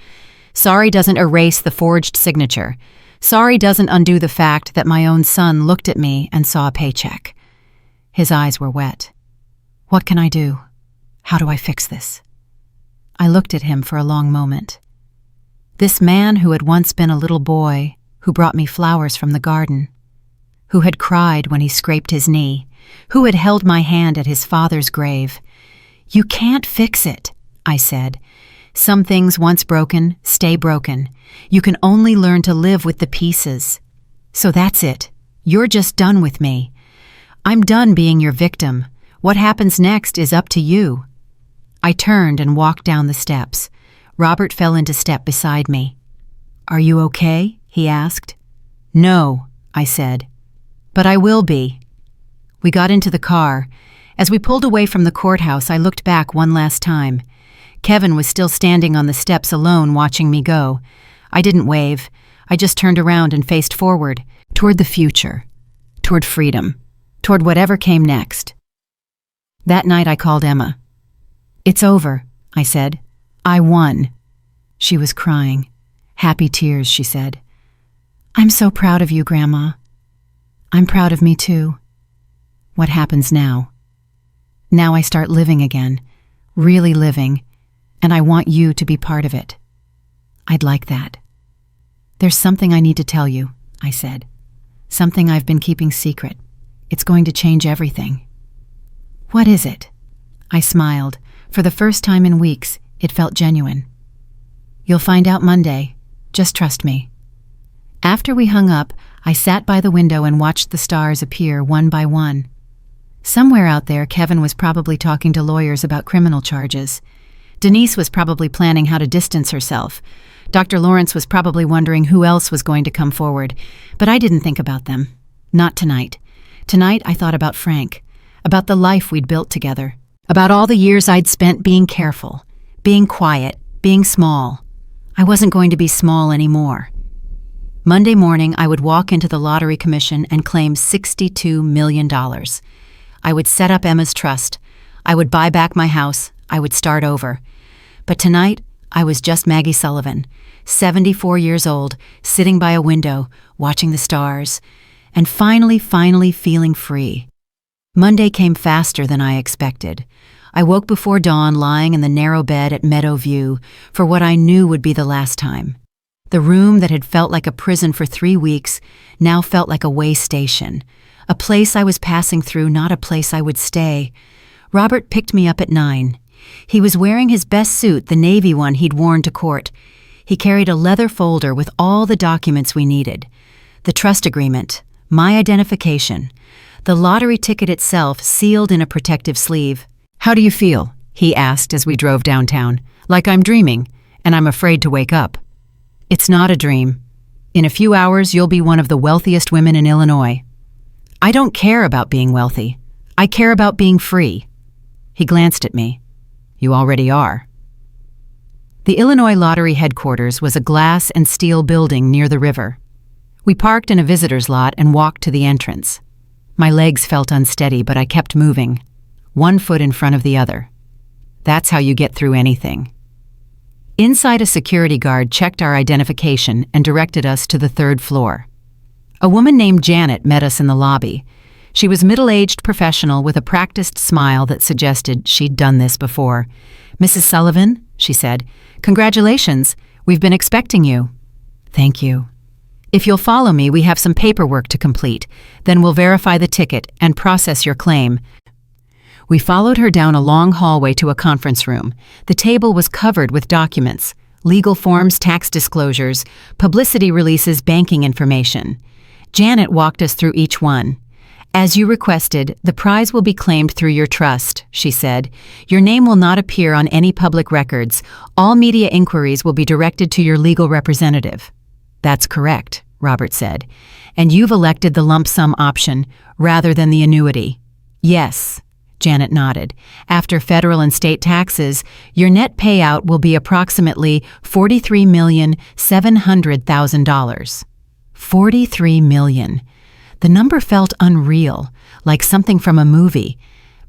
Sorry doesn't erase the forged signature. Sorry doesn't undo the fact that my own son looked at me and saw a paycheck." His eyes were wet. "What can I do? How do I fix this?" I looked at him for a long moment. This man who had once been a little boy, who brought me flowers from the garden, who had cried when he scraped his knee, who had held my hand at his father's grave. "You can't fix it," I said. "Some things once broken stay broken. You can only learn to live with the pieces. So that's it. You're just done with me. I'm done being your victim. What happens next is up to you." I turned and walked down the steps. Robert fell into step beside me. "Are you okay?" he asked. "No," I said. "But I will be." We got into the car. As we pulled away from the courthouse, I looked back one last time. Kevin was still standing on the steps alone, watching me go. I didn't wave. I just turned around and faced forward, toward the future, toward freedom, toward whatever came next. That night I called Emma. "It's over," I said. "I won." She was crying. Happy tears, she said. "I'm so proud of you, Grandma." "I'm proud of me too." What happens now? Now I start living again, really living, and I want you to be part of it. I'd like that. "There's something I need to tell you," I said. "Something I've been keeping secret. It's going to change everything." "What is it?" I smiled. For the first time in weeks, it felt genuine. "You'll find out Monday. Just trust me." After we hung up, I sat by the window and watched the stars appear one by one. Somewhere out there, Kevin was probably talking to lawyers about criminal charges. Denise was probably planning how to distance herself. Dr. Lawrence was probably wondering who else was going to come forward. But I didn't think about them. Not tonight. Tonight I thought about Frank, about the life we'd built together, about all the years I'd spent being careful, being quiet, being small. I wasn't going to be small anymore. Monday morning, I would walk into the lottery commission and claim $62 million. I would set up Emma's trust. I would buy back my house. I would start over. But tonight, I was just Maggie Sullivan, 74 years old, sitting by a window, watching the stars, and finally feeling free. Monday came faster than I expected. I woke before dawn lying in the narrow bed at Meadowview for what I knew would be the last time. The room that had felt like a prison for 3 weeks now felt like a way station, a place I was passing through, not a place I would stay. Robert picked me up at 9. He was wearing his best suit, the navy one he'd worn to court. He carried a leather folder with all the documents we needed. The trust agreement, my identification, the lottery ticket itself sealed in a protective sleeve. "How do you feel?" he asked as we drove downtown. Like I'm dreaming, and I'm afraid to wake up. It's not a dream. In a few hours, you'll be one of the wealthiest women in Illinois. I don't care about being wealthy. I care about being free. He glanced at me. You already are. The Illinois Lottery headquarters was a glass and steel building near the river. We parked in a visitor's lot and walked to the entrance. My legs felt unsteady, but I kept moving, one foot in front of the other. That's how you get through anything. Inside, a security guard checked our identification and directed us to the third floor. A woman named Janet met us in the lobby. She was middle-aged professional with a practiced smile that suggested she'd done this before. "Mrs. Sullivan," she said, "congratulations. We've been expecting you." "Thank you. If you'll follow me, we have some paperwork to complete. Then we'll verify the ticket and process your claim." We followed her down a long hallway to a conference room. The table was covered with documents, legal forms, tax disclosures, publicity releases, banking information. Janet walked us through each one. "As you requested, the prize will be claimed through your trust," she said. "Your name will not appear on any public records. All media inquiries will be directed to your legal representative." "That's correct," Robert said. "And you've elected the lump sum option rather than the annuity." "Yes," Janet nodded. "After federal and state taxes, your net payout will be approximately $43,700,000. $43 million. The number felt unreal, like something from a movie,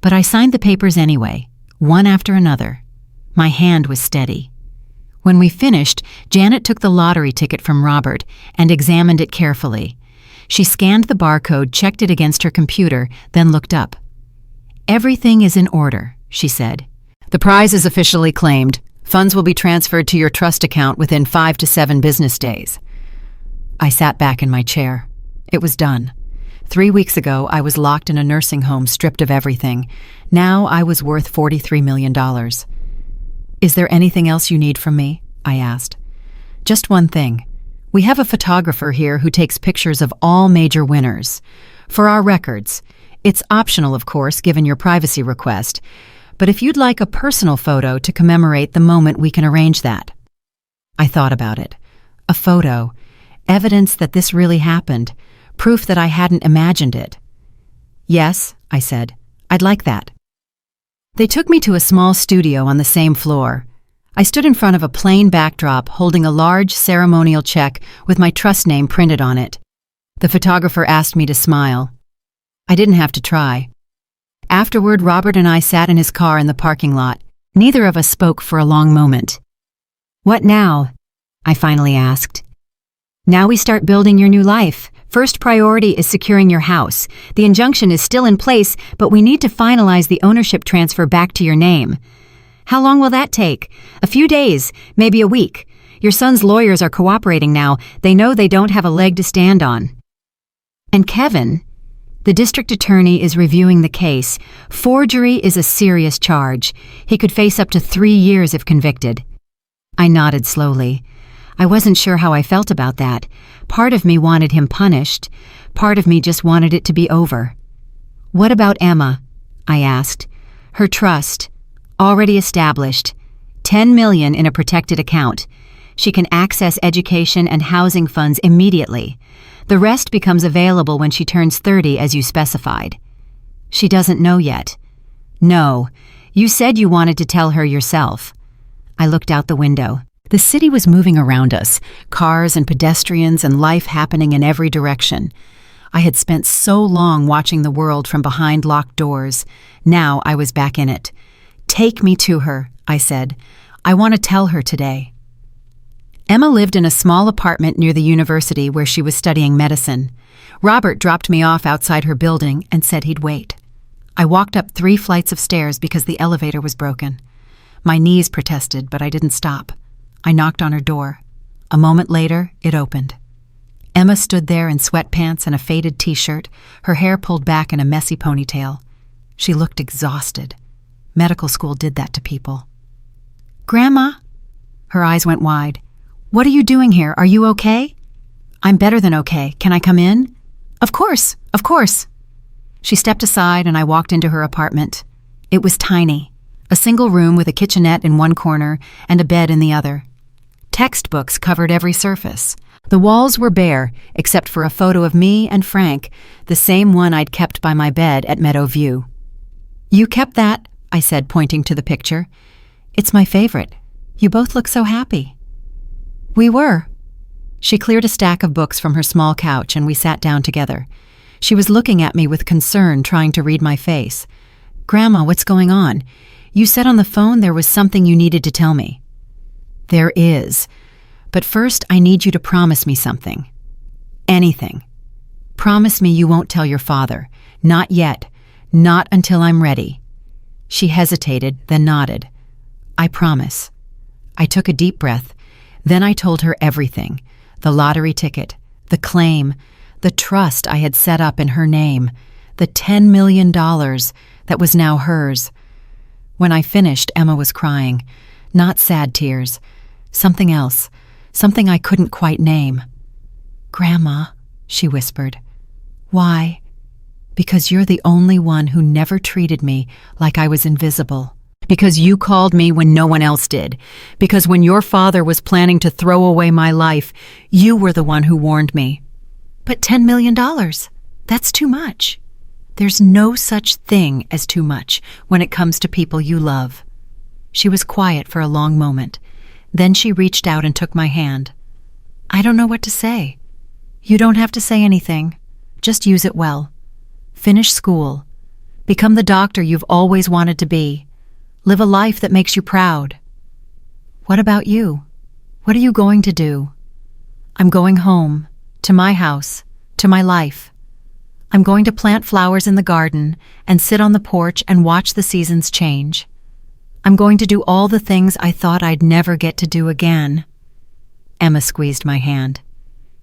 but I signed the papers anyway, one after another. My hand was steady. When we finished, Janet took the lottery ticket from Robert and examined it carefully. She scanned the barcode, checked it against her computer, then looked up. "Everything is in order," she said. "The prize is officially claimed. Funds will be transferred to your trust account within 5 to 7 business days." I sat back in my chair. It was done. 3 weeks ago, I was locked in a nursing home, stripped of everything. Now I was worth $43 million. "Is there anything else you need from me?" I asked. "Just one thing. We have a photographer here who takes pictures of all major winners. For our records. It's optional, of course, given your privacy request. But if you'd like a personal photo to commemorate the moment, we can arrange that." I thought about it. A photo. Evidence that this really happened. Proof that I hadn't imagined it. "Yes," I said. "I'd like that." They took me to a small studio on the same floor. I stood in front of a plain backdrop holding a large ceremonial check with my trust name printed on it. The photographer asked me to smile. I didn't have to try. Afterward, Robert and I sat in his car in the parking lot. Neither of us spoke for a long moment. "What now?" I finally asked. "Now we start building your new life. First priority is securing your house. The injunction is still in place, but we need to finalize the ownership transfer back to your name." "How long will that take?" "A few days, maybe a week. Your son's lawyers are cooperating now. They know they don't have a leg to stand on." "And Kevin?" "The district attorney is reviewing the case. Forgery is a serious charge. He could face up to 3 years if convicted." I nodded slowly. I wasn't sure how I felt about that. Part of me wanted him punished. Part of me just wanted it to be over. "What about Emma?" I asked. "Her trust, already established. $10 million in a protected account. She can access education and housing funds immediately. The rest becomes available when she turns 30, as you specified." "She doesn't know yet." "No. You said you wanted to tell her yourself." I looked out the window. The city was moving around us, cars and pedestrians and life happening in every direction. I had spent so long watching the world from behind locked doors. Now I was back in it. "Take me to her," I said. "I want to tell her today." Emma lived in a small apartment near the university where she was studying medicine. Robert dropped me off outside her building and said he'd wait. I walked up 3 flights of stairs because the elevator was broken. My knees protested, but I didn't stop. I knocked on her door. A moment later, it opened. Emma stood there in sweatpants and a faded t-shirt, her hair pulled back in a messy ponytail. She looked exhausted. Medical school did that to people. "Grandma?" Her eyes went wide. "What are you doing here? Are you okay?" "I'm better than okay. Can I come in?" Of course, of course." She stepped aside and I walked into her apartment. It was tiny. A single room with a kitchenette in one corner and a bed in the other. Textbooks covered every surface. The walls were bare, except for a photo of me and Frank, the same one I'd kept by my bed at Meadow View. "You kept that?" I said, pointing to the picture. "It's my favorite. You both look so happy." "We were." She cleared a stack of books from her small couch and we sat down together. She was looking at me with concern, trying to read my face. "Grandma, what's going on? You said on the phone there was something you needed to tell me." "There is. But first I need you to promise me something. Anything. Promise me you won't tell your father. Not yet. Not until I'm ready." She hesitated, then nodded. "I promise." I took a deep breath. Then I told her everything. The lottery ticket, the claim, the trust I had set up in her name, the $10 million that was now hers. When I finished, Emma was crying. Not sad tears. Something else. Something I couldn't quite name. "Grandma," she whispered. "Why?" "Because you're the only one who never treated me like I was invisible. Because you called me when no one else did. Because when your father was planning to throw away my life, you were the one who warned me." "But $10 million, that's too much." "There's no such thing as too much when it comes to people you love." She was quiet for a long moment. Then she reached out and took my hand. "I don't know what to say." "You don't have to say anything. Just use it well. Finish school. Become the doctor you've always wanted to be. Live a life that makes you proud." "What about you? What are you going to do?" "I'm going home, to my house, to my life. I'm going to plant flowers in the garden and sit on the porch and watch the seasons change. I'm going to do all the things I thought I'd never get to do again." Emma squeezed my hand.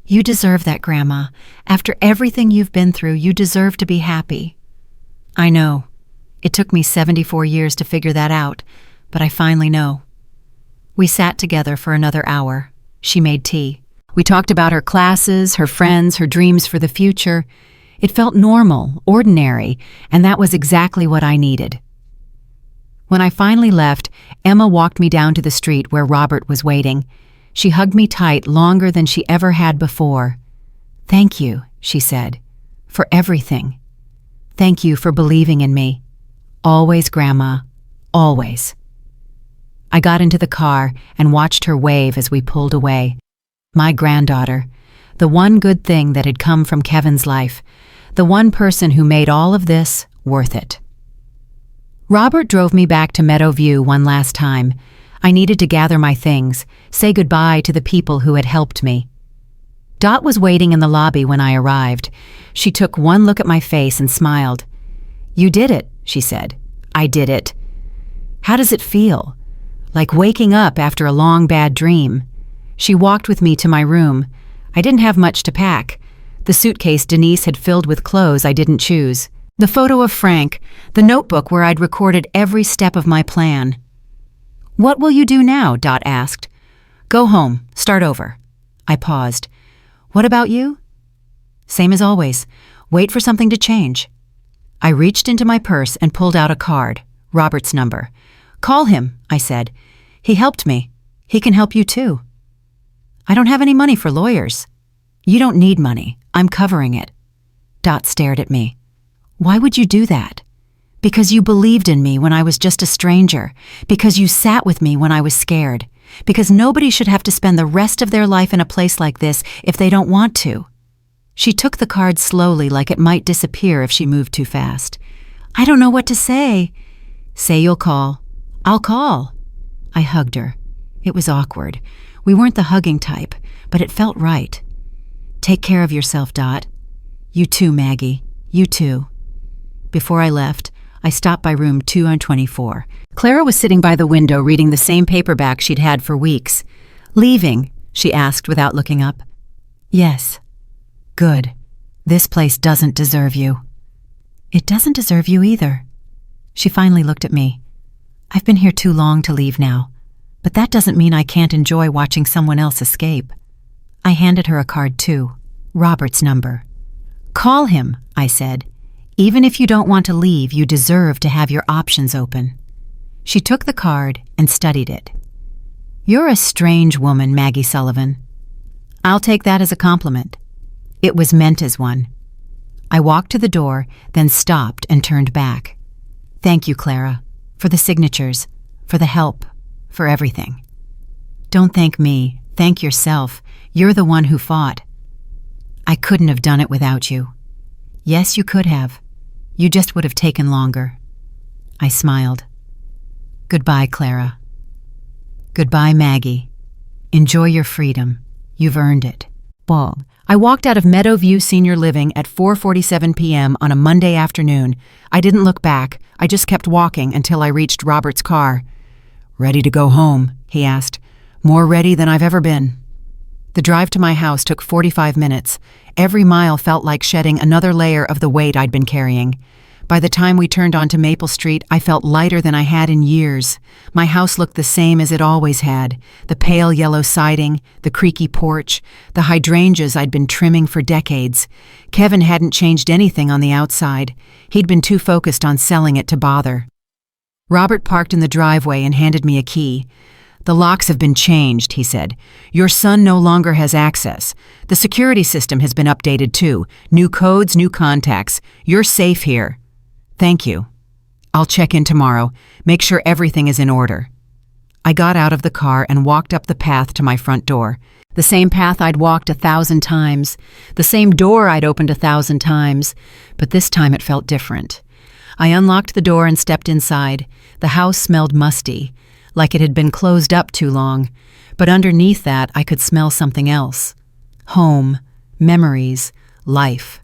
"You deserve that, Grandma. After everything you've been through, you deserve to be happy." "I know. It took me 74 years to figure that out, but I finally know." We sat together for another hour. She made tea. We talked about her classes, her friends, her dreams for the future. It felt normal, ordinary, and that was exactly what I needed. When I finally left, Emma walked me down to the street where Robert was waiting. She hugged me tight longer than she ever had before. "Thank you," she said, "for everything. Thank you for believing in me. Always, Grandma, always." I got into the car and watched her wave as we pulled away. My granddaughter, the one good thing that had come from Kevin's life, the one person who made all of this worth it. Robert drove me back to Meadow View one last time. I needed to gather my things, say goodbye to the people who had helped me. Dot was waiting in the lobby when I arrived. She took one look at my face and smiled. "You did it," she said. "I did it." "How does it feel?" "Like waking up after a long bad dream." She walked with me to my room. I didn't have much to pack. The suitcase Denise had filled with clothes I didn't choose. The photo of Frank, the notebook where I'd recorded every step of my plan. "What will you do now?" Dot asked. "Go home, start over." I paused. "What about you?" "Same as always. Wait for something to change." I reached into my purse and pulled out a card, Robert's number. "Call him," I said. "He helped me. He can help you too." "I don't have any money for lawyers." "You don't need money. I'm covering it." Dot stared at me. "Why would you do that?" "Because you believed in me when I was just a stranger. Because you sat with me when I was scared. Because nobody should have to spend the rest of their life in a place like this if they don't want to." She took the card slowly, like it might disappear if she moved too fast. "I don't know what to say." "Say you'll call." "I'll call." I hugged her. It was awkward. We weren't the hugging type, but it felt right. "Take care of yourself, Dot." "You too, Maggie. You too." Before I left, I stopped by room 224. Clara was sitting by the window reading the same paperback she'd had for weeks. "Leaving?" she asked without looking up. "Yes." "Good. This place doesn't deserve you." "It doesn't deserve you either." She finally looked at me. "I've been here too long to leave now, but that doesn't mean I can't enjoy watching someone else escape." I handed her a card too, Robert's number. "Call him," I said. "Even if you don't want to leave, you deserve to have your options open." She took the card and studied it. "You're a strange woman, Maggie Sullivan." "I'll take that as a compliment." It was meant as one. I walked to the door, then stopped and turned back. "Thank you, Clara, for the signatures, for the help, for everything." "Don't thank me. Thank yourself. You're the one who fought." "I couldn't have done it without you." "Yes, you could have. You just would have taken longer." I smiled. "Goodbye, Clara." "Goodbye, Maggie. Enjoy your freedom. You've earned it." Well, I walked out of Meadowview Senior Living at 4:47 p.m. on a Monday afternoon. I didn't look back. I just kept walking until I reached Robert's car. "Ready to go home?" he asked. "More ready than I've ever been." The drive to my house took 45 minutes. Every mile felt like shedding another layer of the weight I'd been carrying. By the time we turned onto Maple Street, I felt lighter than I had in years. My house looked the same as it always had. The pale yellow siding, the creaky porch, the hydrangeas I'd been trimming for decades. Kevin hadn't changed anything on the outside. He'd been too focused on selling it to bother. Robert parked in the driveway and handed me a key. "The locks have been changed," he said. "Your son no longer has access. The security system has been updated too. New codes, new contacts. You're safe here." "Thank you. I'll check in tomorrow. Make sure everything is in order." I got out of the car and walked up the path to my front door. The same path I'd walked 1,000 times. The same door I'd opened 1,000 times. But this time it felt different. I unlocked the door and stepped inside. The house smelled musty, like it had been closed up too long. But underneath that, I could smell something else. Home, memories, life.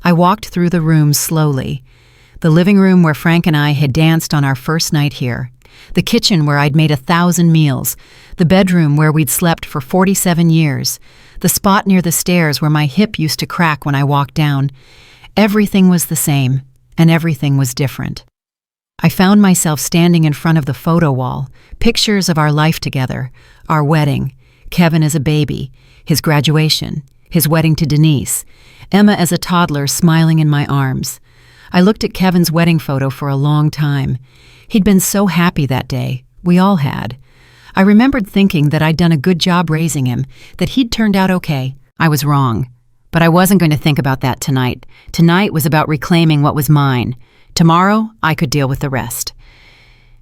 I walked through the rooms slowly. The living room where Frank and I had danced on our first night here. The kitchen where I'd made 1,000 meals. The bedroom where we'd slept for 47 years. The spot near the stairs where my hip used to crack when I walked down. Everything was the same, and everything was different. I found myself standing in front of the photo wall, pictures of our life together, our wedding, Kevin as a baby, his graduation, his wedding to Denise, Emma as a toddler smiling in my arms. I looked at Kevin's wedding photo for a long time. He'd been so happy that day. We all had. I remembered thinking that I'd done a good job raising him, that he'd turned out okay. I was wrong. But I wasn't going to think about that tonight. Tonight was about reclaiming what was mine. Tomorrow, I could deal with the rest.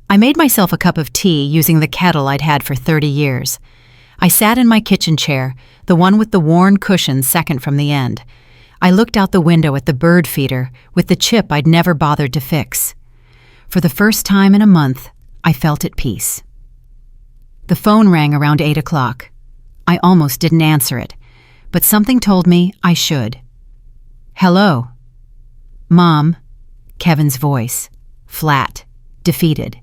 I made myself a cup of tea using the kettle I'd had for 30 years. I sat in my kitchen chair, the one with the worn cushion second from the end. I looked out the window at the bird feeder with the chip I'd never bothered to fix. For the first time in a month, I felt at peace. The phone rang around 8 o'clock. I almost didn't answer it, but something told me I should. "Hello?" "Mom," Kevin's voice, flat, defeated.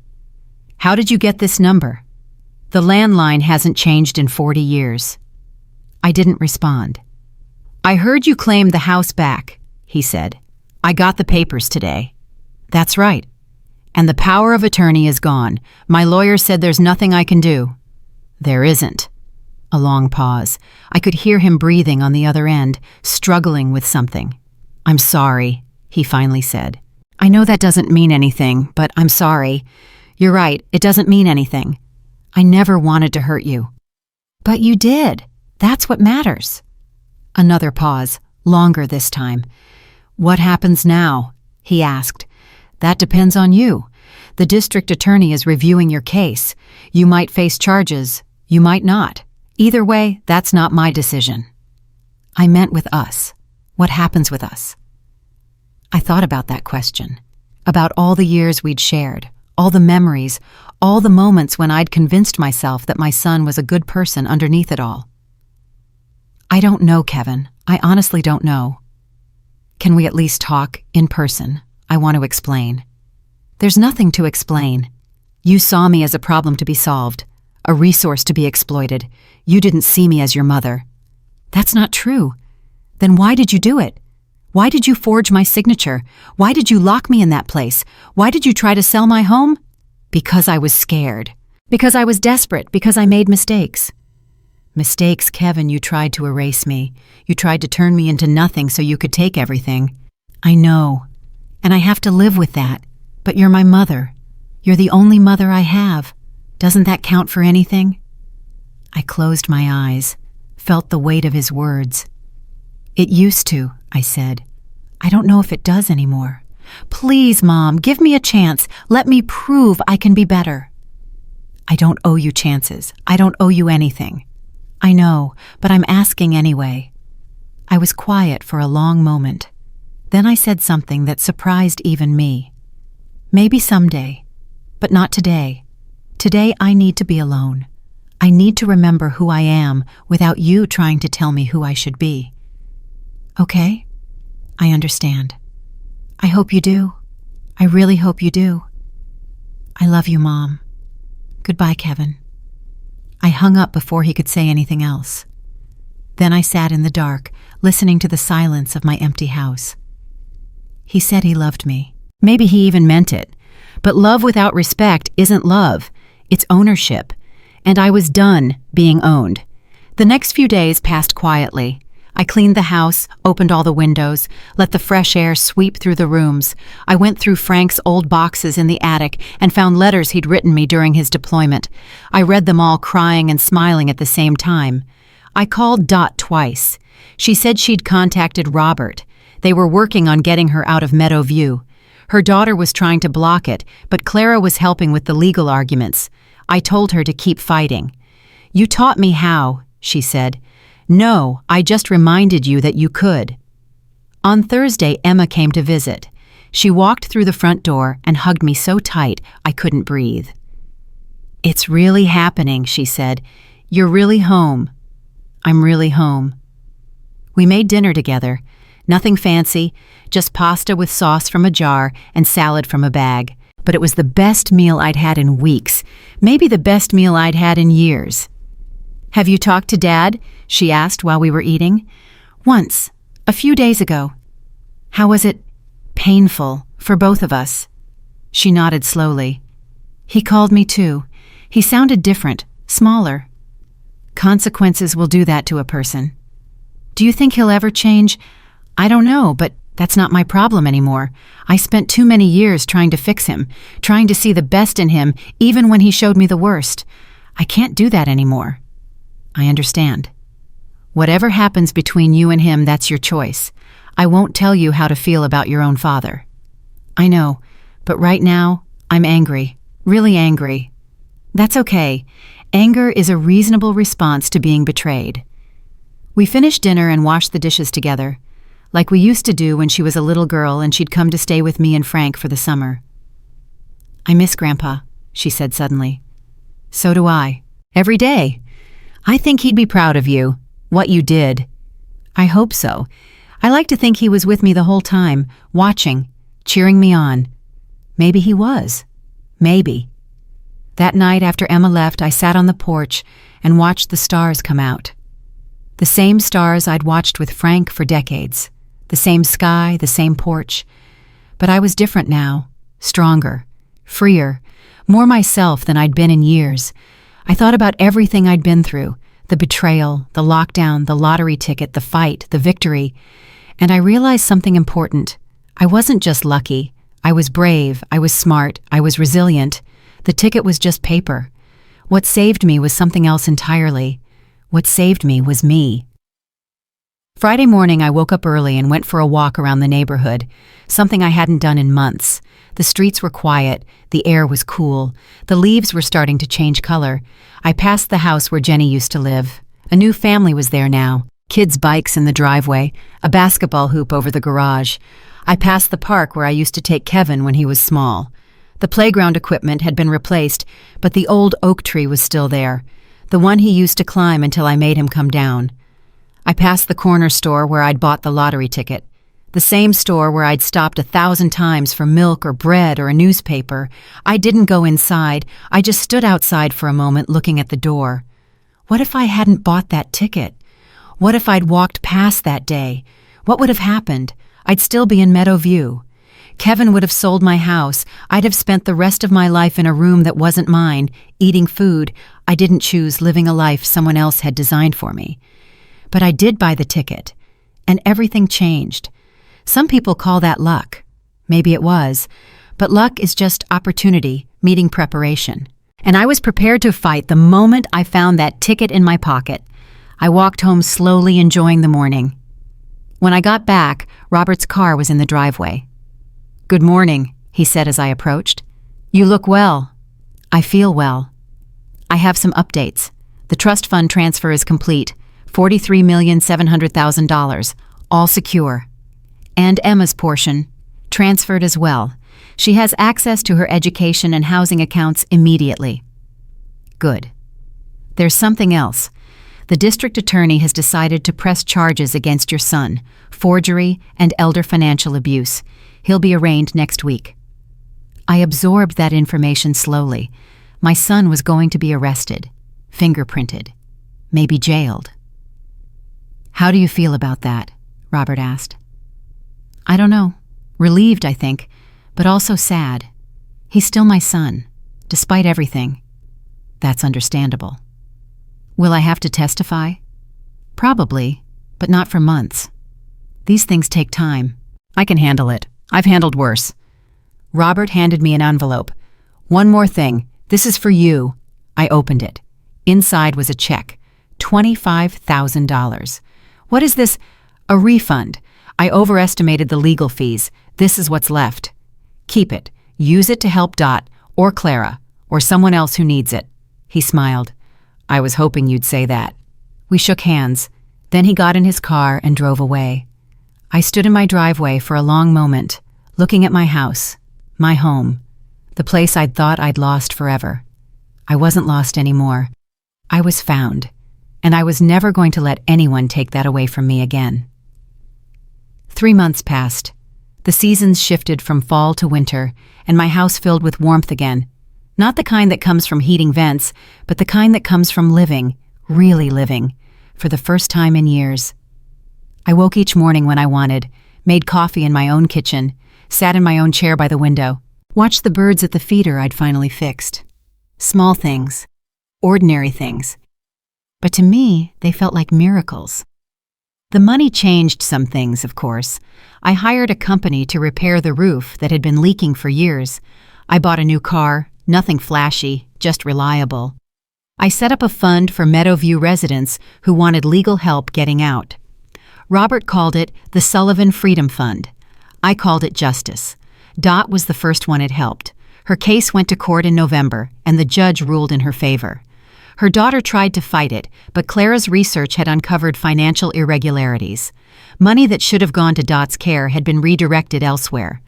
"How did you get this number? The landline hasn't changed in 40 years. I didn't respond. "I heard you claimed the house back," he said. "I got the papers today." "That's right. And the power of attorney is gone. My lawyer said there's nothing I can do." "There isn't." A long pause. I could hear him breathing on the other end, struggling with something. "I'm sorry," he finally said. "I know that doesn't mean anything, but I'm sorry. You're right, it doesn't mean anything. I never wanted to hurt you." "But you did. That's what matters." Another pause, longer this time. "What happens now?" he asked. "That depends on you. The district attorney is reviewing your case. You might face charges, you might not. Either way, that's not my decision." I meant with us. What happens with us? I thought about that question, about all the years we'd shared, all the memories, all the moments when I'd convinced myself that my son was a good person underneath it all. "I don't know, Kevin. I honestly don't know." "Can we at least talk in person? I want to explain." "There's nothing to explain. You saw me as a problem to be solved, a resource to be exploited. You didn't see me as your mother." "That's not true. Then why did you do it? Why did you forge my signature? Why did you lock me in that place? Why did you try to sell my home?" "Because I was scared. Because I was desperate. Because I made mistakes." "Mistakes, Kevin, you tried to erase me. You tried to turn me into nothing so you could take everything." "I know. And I have to live with that. But you're my mother. You're the only mother I have. Doesn't that count for anything?" I closed my eyes, felt the weight of his words. "It used to," I said. "I don't know if it does anymore. Please, Mom, give me a chance. Let me prove I can be better." "I don't owe you chances. I don't owe you anything." "I know, but I'm asking anyway." I was quiet for a long moment. Then I said something that surprised even me. "Maybe someday, but not today. Today I need to be alone. I need to remember who I am without you trying to tell me who I should be." "Okay, I understand. I hope you do. I really hope you do. I love you, Mom. Goodbye, Kevin." I hung up before he could say anything else. Then I sat in the dark, listening to the silence of my empty house. He said he loved me. Maybe he even meant it. But love without respect isn't love. It's ownership. And I was done being owned. The next few days passed quietly. I cleaned the house, opened all the windows, let the fresh air sweep through the rooms. I went through Frank's old boxes in the attic and found letters he'd written me during his deployment. I read them all, crying and smiling at the same time. I called Dot twice. She said she'd contacted Robert. They were working on getting her out of Meadowview. Her daughter was trying to block it, but Clara was helping with the legal arguments. I told her to keep fighting. "You taught me how," she said. "No, I just reminded you that you could." On Thursday, Emma came to visit. She walked through the front door and hugged me so tight I couldn't breathe. "It's really happening," she said. "You're really home." "I'm really home." We made dinner together. Nothing fancy, just pasta with sauce from a jar and salad from a bag. But it was the best meal I'd had in weeks, maybe the best meal I'd had in years. "Have you talked to Dad?" she asked while we were eating. "Once, a few days ago." "How was it?" "Painful, for both of us." She nodded slowly. "He called me too. He sounded different, smaller." "Consequences will do that to a person." "Do you think he'll ever change?" "I don't know, but that's not my problem anymore. I spent too many years trying to fix him, trying to see the best in him, even when he showed me the worst. I can't do that anymore." "I understand. Whatever happens between you and him, that's your choice. I won't tell you how to feel about your own father." "I know, but right now, I'm angry, really angry." "That's okay. Anger is a reasonable response to being betrayed." We finished dinner and washed the dishes together, like we used to do when she was a little girl and she'd come to stay with me and Frank for the summer. "I miss Grandpa," she said suddenly. "So do I. Every day. I think he'd be proud of you, what you did." "I hope so. I like to think he was with me the whole time, watching, cheering me on." Maybe he was. Maybe. That night after Emma left, I sat on the porch and watched the stars come out. The same stars I'd watched with Frank for decades. The same sky, the same porch. But I was different now, stronger, freer, more myself than I'd been in years. I thought about everything I'd been through, the betrayal, the lockdown, the lottery ticket, the fight, the victory. And I realized something important. I wasn't just lucky. I was brave, I was smart, I was resilient. The ticket was just paper. What saved me was something else entirely. What saved me was me. Friday morning, I woke up early and went for a walk around the neighborhood, something I hadn't done in months. The streets were quiet, the air was cool, the leaves were starting to change color. I passed the house where Jenny used to live. A new family was there now, kids' bikes in the driveway, a basketball hoop over the garage. I passed the park where I used to take Kevin when he was small. The playground equipment had been replaced, but the old oak tree was still there, the one he used to climb until I made him come down. I passed the corner store where I'd bought the lottery ticket, the same store where I'd stopped 1,000 times for milk or bread or a newspaper. I didn't go inside. I just stood outside for a moment looking at the door. What if I hadn't bought that ticket? What if I'd walked past that day? What would have happened? I'd still be in Meadowview. Kevin would have sold my house. I'd have spent the rest of my life in a room that wasn't mine, eating food I didn't choose, living a life someone else had designed for me. But I did buy the ticket, and everything changed. Some people call that luck. Maybe it was, but luck is just opportunity, meeting preparation. And I was prepared to fight the moment I found that ticket in my pocket. I walked home slowly, enjoying the morning. When I got back, Robert's car was in the driveway. "Good morning," he said as I approached. "You look well." "I feel well." "I have some updates. The trust fund transfer is complete. $43,700,000, all secure. And Emma's portion, transferred as well. She has access to her education and housing accounts immediately." "Good. There's something else. The district attorney has decided to press charges against your son, forgery and elder financial abuse. He'll be arraigned next week." I absorbed that information slowly. My son was going to be arrested, fingerprinted, maybe jailed. "How do you feel about that?" Robert asked. "I don't know. Relieved, I think, but also sad. He's still my son, despite everything." "That's understandable." "Will I have to testify?" "Probably, but not for months. These things take time." "I can handle it. I've handled worse." Robert handed me an envelope. "One more thing. This is for you." I opened it. Inside was a check. $25,000. "What is this?" "A refund. I overestimated the legal fees. This is what's left. Keep it. Use it to help Dot, or Clara, or someone else who needs it." He smiled. "I was hoping you'd say that." We shook hands. Then he got in his car and drove away. I stood in my driveway for a long moment, looking at my house, my home, the place I'd thought I'd lost forever. I wasn't lost anymore. I was found, and I was never going to let anyone take that away from me again. 3 months passed. The seasons shifted from fall to winter, and my house filled with warmth again. Not the kind that comes from heating vents, but the kind that comes from living, really living, for the first time in years. I woke each morning when I wanted, made coffee in my own kitchen, sat in my own chair by the window, watched the birds at the feeder I'd finally fixed. Small things, ordinary things. But to me, they felt like miracles. The money changed some things, of course. I hired a company to repair the roof that had been leaking for years. I bought a new car, nothing flashy, just reliable. I set up a fund for Meadowview residents who wanted legal help getting out. Robert called it the Sullivan Freedom Fund. I called it Justice. Dot was the first one it helped. Her case went to court in November, and the judge ruled in her favor. Her daughter tried to fight it, but Clara's research had uncovered financial irregularities. Money that should have gone to Dot's care had been redirected elsewhere.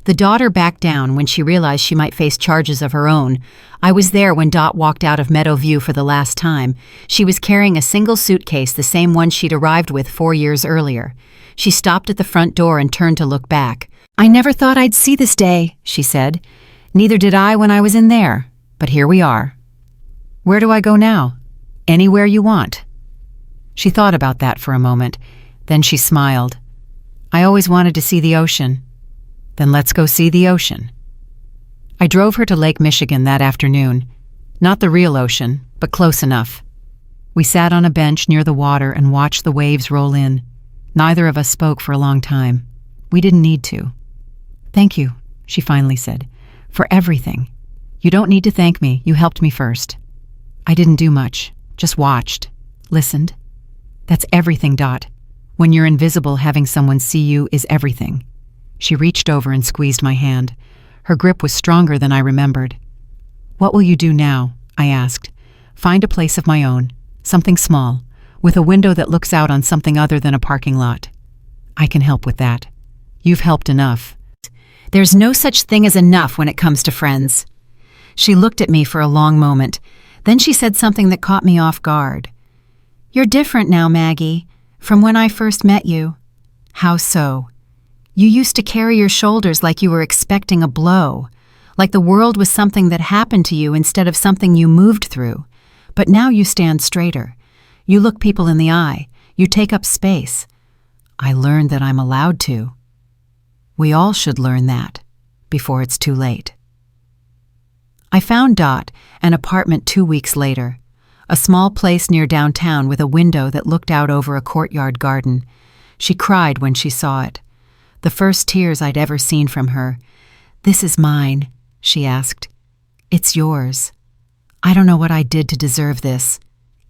The daughter backed down when she realized she might face charges of her own. I was there when Dot walked out of Meadowview for the last time. She was carrying a single suitcase, the same one she'd arrived with 4 years earlier. She stopped at the front door and turned to look back. "I never thought I'd see this day," she said. "Neither did I when I was in there, but here we are." "Where do I go now?" "Anywhere you want." She thought about that for a moment. Then she smiled. "I always wanted to see the ocean." "Then let's go see the ocean." I drove her to Lake Michigan that afternoon. Not the real ocean, but close enough. We sat on a bench near the water and watched the waves roll in. Neither of us spoke for a long time. We didn't need to. "Thank you," she finally said, "for everything. You don't need to thank me. You helped me first." I didn't do much, just watched, listened. That's everything, Dot. When you're invisible, having someone see you is everything. She reached over and squeezed my hand. Her grip was stronger than I remembered. "What will you do now?" I asked. "Find a place of my own, something small, with a window that looks out on something other than a parking lot." "I can help with that. You've helped enough." "There's no such thing as enough when it comes to friends." She looked at me for a long moment. Then she said something that caught me off guard. "You're different now, Maggie, from when I first met you." "How so?" "You used to carry your shoulders like you were expecting a blow, like the world was something that happened to you instead of something you moved through. But now you stand straighter. You look people in the eye. You take up space." I learned that I'm allowed to. We all should learn that, before it's too late. I found Dot, an apartment 2 weeks later, a small place near downtown with a window that looked out over a courtyard garden. She cried when she saw it. The first tears I'd ever seen from her. "This is mine," she asked. It's yours. I don't know what I did to deserve this.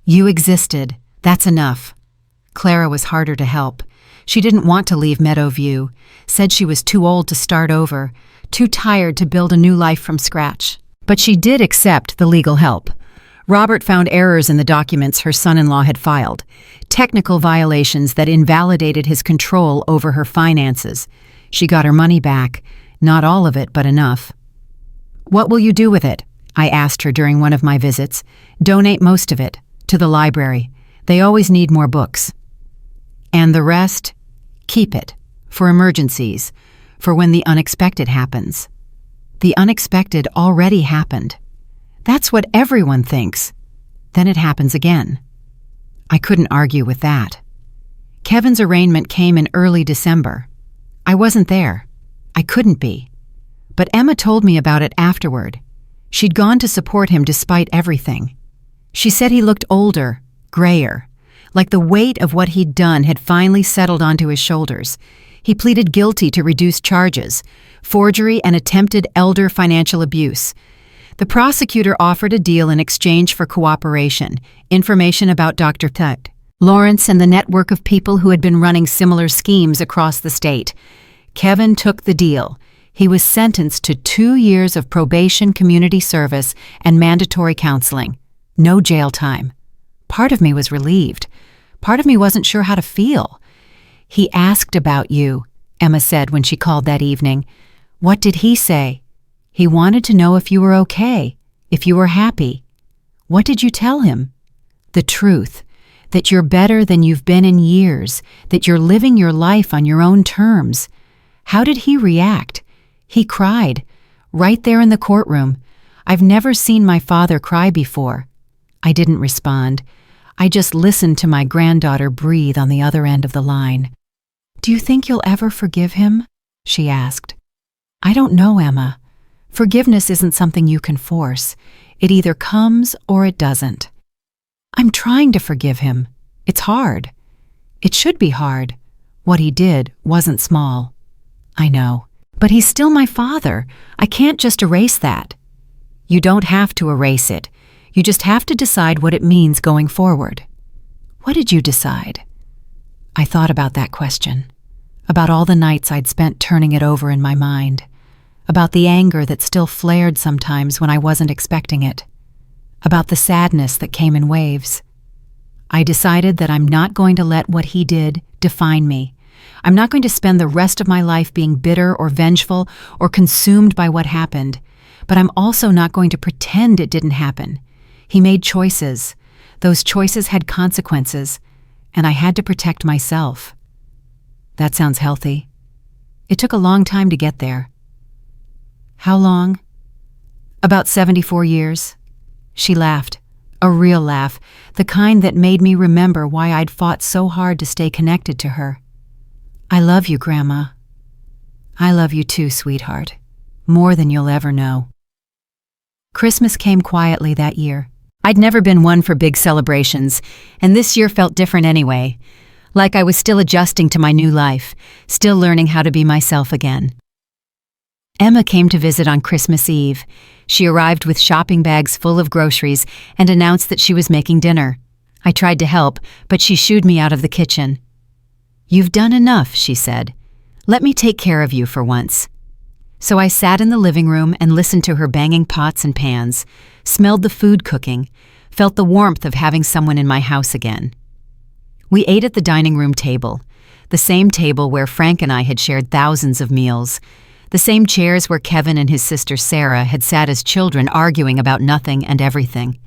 You existed. That's enough." Clara was harder to help. She didn't want to leave Meadowview, said she was too old to start over, too tired to build a new life from scratch. But she did accept the legal help. Robert found errors in the documents her son-in-law had filed, technical violations that invalidated his control over her finances. She got her money back, not all of it, but enough. "What will you do with it?" I asked her during one of my visits. "Donate most of it, to the library. They always need more books. And the rest, keep it, for emergencies, for when the unexpected happens." The unexpected already happened. That's what everyone thinks. Then it happens again. I couldn't argue with that. Kevin's arraignment came in early December. I wasn't there. I couldn't be. But Emma told me about it afterward. She'd gone to support him despite everything. She said he looked older, grayer, like the weight of what he'd done had finally settled onto his shoulders. He pleaded guilty to reduced charges, forgery and attempted elder financial abuse. The prosecutor offered a deal in exchange for cooperation, information about Dr. Tut, Lawrence, and the network of people who had been running similar schemes across the state. Kevin took the deal. He was sentenced to 2 years of probation, community service, and mandatory counseling. No jail time. Part of me was relieved. Part of me wasn't sure how to feel. "He asked about you," Emma said when she called that evening. "What did he say?" "He wanted to know if you were okay, if you were happy." "What did you tell him?" "The truth, that you're better than you've been in years, that you're living your life on your own terms." How did he react? He cried, right there in the courtroom. I've never seen my father cry before. I didn't respond. I just listened to my granddaughter breathe on the other end of the line. "Do you think you'll ever forgive him?" she asked. "I don't know, Emma. Forgiveness isn't something you can force. It either comes or it doesn't. I'm trying to forgive him. It's hard. It should be hard. What he did wasn't small. I know. But he's still my father. I can't just erase that." "You don't have to erase it. You just have to decide what it means going forward." "What did you decide?" I thought about that question, about all the nights I'd spent turning it over in my mind, about the anger that still flared sometimes when I wasn't expecting it, about the sadness that came in waves. I decided that I'm not going to let what he did define me. I'm not going to spend the rest of my life being bitter or vengeful or consumed by what happened, but I'm also not going to pretend it didn't happen. He made choices. Those choices had consequences, and I had to protect myself. That sounds healthy. It took a long time to get there. How long? About 74 years. She laughed, a real laugh, the kind that made me remember why I'd fought so hard to stay connected to her. "I love you, Grandma." "I love you too, sweetheart. More than you'll ever know." Christmas came quietly that year. I'd never been one for big celebrations, and this year felt different anyway. Like I was still adjusting to my new life, still learning how to be myself again. Emma came to visit on Christmas Eve. She arrived with shopping bags full of groceries and announced that she was making dinner. I tried to help, but she shooed me out of the kitchen. "You've done enough," she said. "Let me take care of you for once." So I sat in the living room and listened to her banging pots and pans, smelled the food cooking, felt the warmth of having someone in my house again. We ate at the dining room table, the same table where Frank and I had shared thousands of meals, the same chairs where Kevin and his sister Sarah had sat as children arguing about nothing and everything.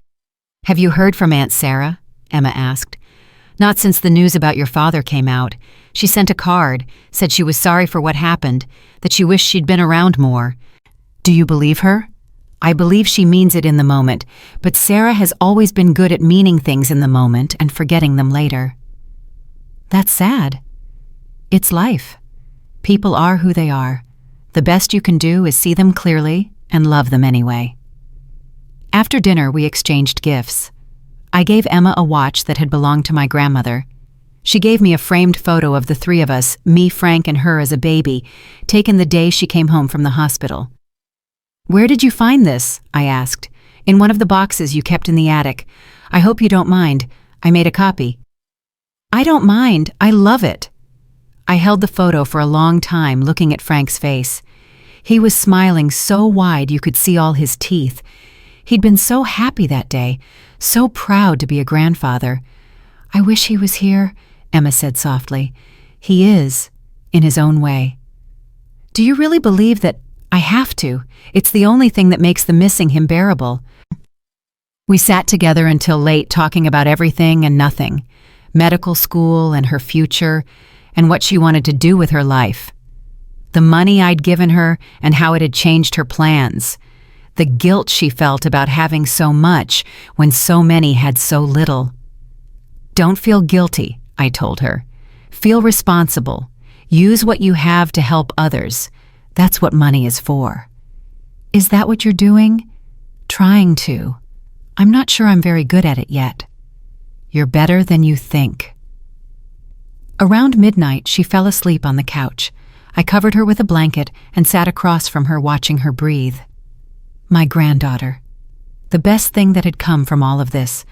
"Have you heard from Aunt Sarah?" Emma asked. "Not since the news about your father came out. She sent a card, said she was sorry for what happened, that she wished she'd been around more. Do you believe her?" "I believe she means it in the moment, but Sarah has always been good at meaning things in the moment and forgetting them later." "That's sad. It's life. People are who they are. The best you can do is see them clearly and love them anyway." After dinner, we exchanged gifts. I gave Emma a watch that had belonged to my grandmother. She gave me a framed photo of the three of us, me, Frank, and her as a baby, taken the day she came home from the hospital. "Where did you find this?" I asked. "In one of the boxes you kept in the attic. I hope you don't mind. I made a copy." "I don't mind. I love it." I held the photo for a long time, looking at Frank's face. He was smiling so wide you could see all his teeth. He'd been so happy that day, so proud to be a grandfather. "I wish he was here," Emma said softly. "He is, in his own way." "Do you really believe that I have to? It's the only thing that makes the missing him bearable." We sat together until late, talking about everything and nothing. Medical school and her future, and what she wanted to do with her life. The money I'd given her and how it had changed her plans. The guilt she felt about having so much when so many had so little. "Don't feel guilty," I told her. "Feel responsible. Use what you have to help others. That's what money is for." "Is that what you're doing?" "Trying to. I'm not sure I'm very good at it yet." "You're better than you think." Around midnight, she fell asleep on the couch. I covered her with a blanket and sat across from her, watching her breathe. My granddaughter. The best thing that had come from all of this.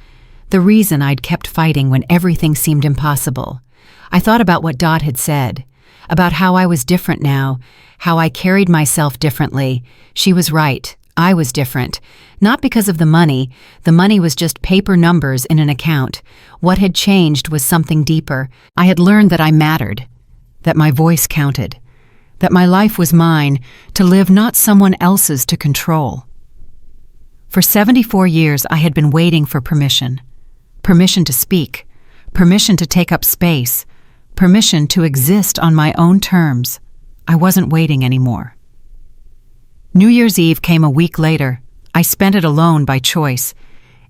The reason I'd kept fighting when everything seemed impossible. I thought about what Dot had said, about how I was different now, how I carried myself differently. She was right. I was different. Not because of the money. The money was just paper numbers in an account. What had changed was something deeper. I had learned that I mattered, that my voice counted, that my life was mine, to live, not someone else's to control. For 74 years, I had been waiting for permission. Permission to speak, permission to take up space, permission to exist on my own terms. I wasn't waiting anymore. New Year's Eve came a week later. I spent it alone by choice.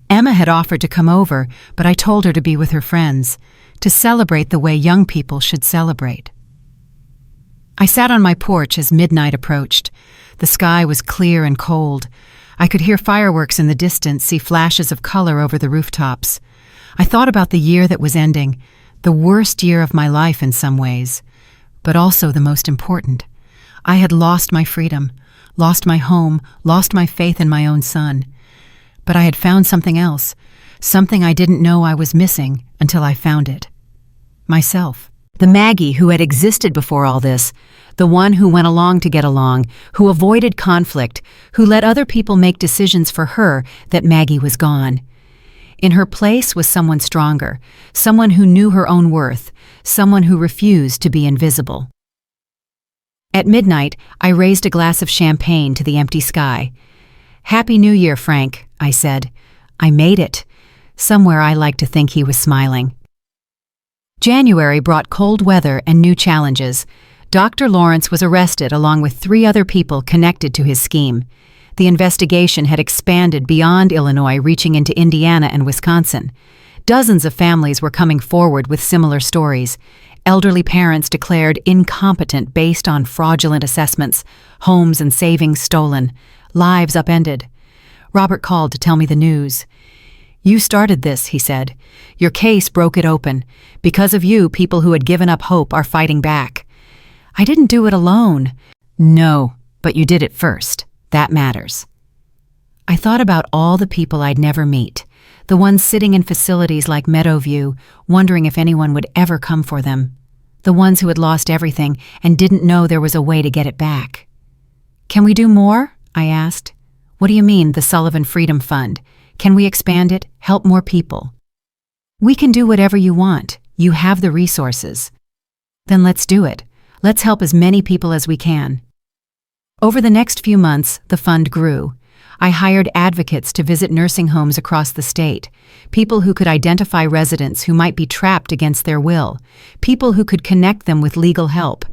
Emma had offered to come over, but I told her to be with her friends, to celebrate the way young people should celebrate. I sat on my porch as midnight approached. The sky was clear and cold. I could hear fireworks in the distance, see flashes of color over the rooftops. I thought about the year that was ending, the worst year of my life in some ways, but also the most important. I had lost my freedom, lost my home, lost my faith in my own son. But I had found something else, something I didn't know I was missing until I found it. Myself. The Maggie who had existed before all this, the one who went along to get along, who avoided conflict, who let other people make decisions for her, that Maggie was gone. In her place was someone stronger, someone who knew her own worth, someone who refused to be invisible. At midnight, I raised a glass of champagne to the empty sky. "Happy New Year, Frank," I said. I made it. Somewhere I like to think he was smiling. January brought cold weather and new challenges. Dr. Lawrence was arrested along with 3 other people connected to his scheme. The investigation had expanded beyond Illinois, reaching into Indiana and Wisconsin. Dozens of families were coming forward with similar stories. Elderly parents declared incompetent based on fraudulent assessments, homes and savings stolen, lives upended. Robert called to tell me the news. "You started this," he said. "Your case broke it open. Because of you, people who had given up hope are fighting back." "I didn't do it alone." "No, but you did it first. That matters." I thought about all the people I'd never meet, the ones sitting in facilities like Meadowview, wondering if anyone would ever come for them, the ones who had lost everything and didn't know there was a way to get it back. "Can we do more?" I asked. "What do you mean, the Sullivan Freedom Fund? Can we expand it, help more people?" "We can do whatever you want. You have the resources." "Then let's do it. Let's help as many people as we can." Over the next few months, the fund grew. I hired advocates to visit nursing homes across the state, people who could identify residents who might be trapped against their will, people who could connect them with legal help.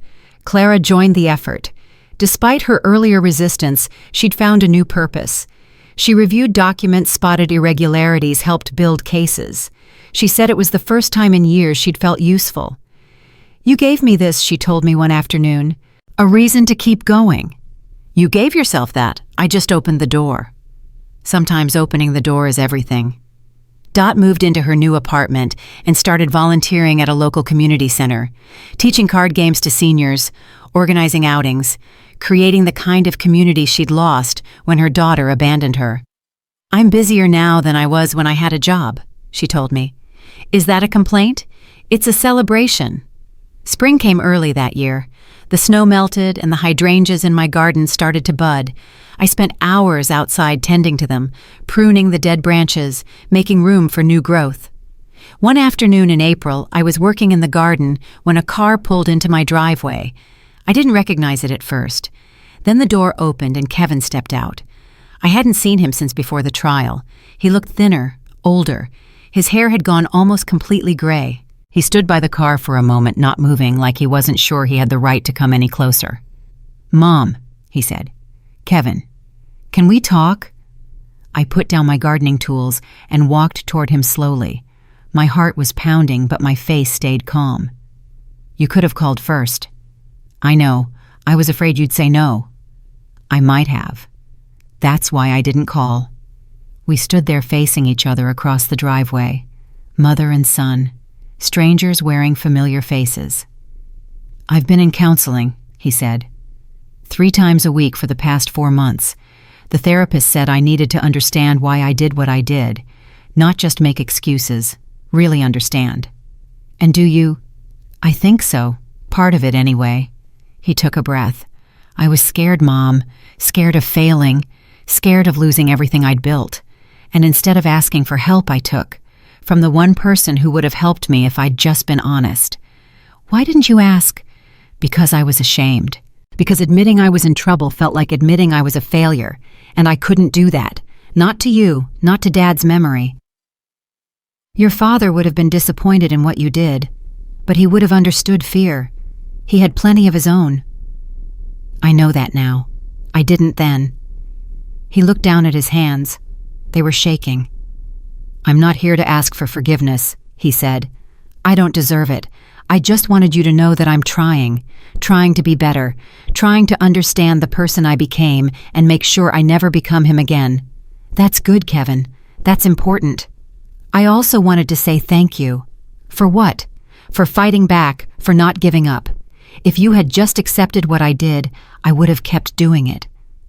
Clara joined the effort. Despite her earlier resistance, she'd found a new purpose. She reviewed documents, spotted irregularities, helped build cases. She said it was the first time in years she'd felt useful. "You gave me this," she told me one afternoon, "a reason to keep going." "You gave yourself that. I just opened the door." Sometimes opening the door is everything. Dot moved into her new apartment and started volunteering at a local community center, teaching card games to seniors, organizing outings, creating the kind of community she'd lost when her daughter abandoned her. "I'm busier now than I was when I had a job," she told me. "Is that a complaint? It's a celebration." Spring came early that year. The snow melted and the hydrangeas in my garden started to bud. I spent hours outside tending to them, pruning the dead branches, making room for new growth. One afternoon in April, I was working in the garden when a car pulled into my driveway. I didn't recognize it at first. Then the door opened and Kevin stepped out. I hadn't seen him since before the trial. He looked thinner, older. His hair had gone almost completely gray. He stood by the car for a moment, not moving, like he wasn't sure he had the right to come any closer. "Mom," he said. "Kevin, can we talk?" I put down my gardening tools and walked toward him slowly. My heart was pounding, but my face stayed calm. "You could have called first." "I know. I was afraid you'd say no." "I might have. That's why I didn't call." We stood there facing each other across the driveway, mother and son, strangers wearing familiar faces. "I've been in counseling," he said. 3 times a week for the past 4 months. The therapist said I needed to understand why I did what I did, not just make excuses, really understand. "And do you?" "I think so. Part of it anyway." He took a breath. "I was scared, Mom, scared of failing, scared of losing everything I'd built. And instead of asking for help, I took from the one person who would have helped me if I'd just been honest." "Why didn't you ask?" "Because I was ashamed. Because admitting I was in trouble felt like admitting I was a failure, and I couldn't do that. Not to you, not to Dad's memory. Your father would have been disappointed in what you did, but he would have understood fear. He had plenty of his own." "I know that now. I didn't then." He looked down at his hands. They were shaking. "I'm not here to ask for forgiveness," he said. "I don't deserve it. I just wanted you to know that I'm trying to be better, trying to understand the person I became and make sure I never become him again." "That's good, Kevin. That's important." "I also wanted to say thank you." "For what?" "For fighting back, for not giving up. If you had just accepted what I did, I would have kept doing it.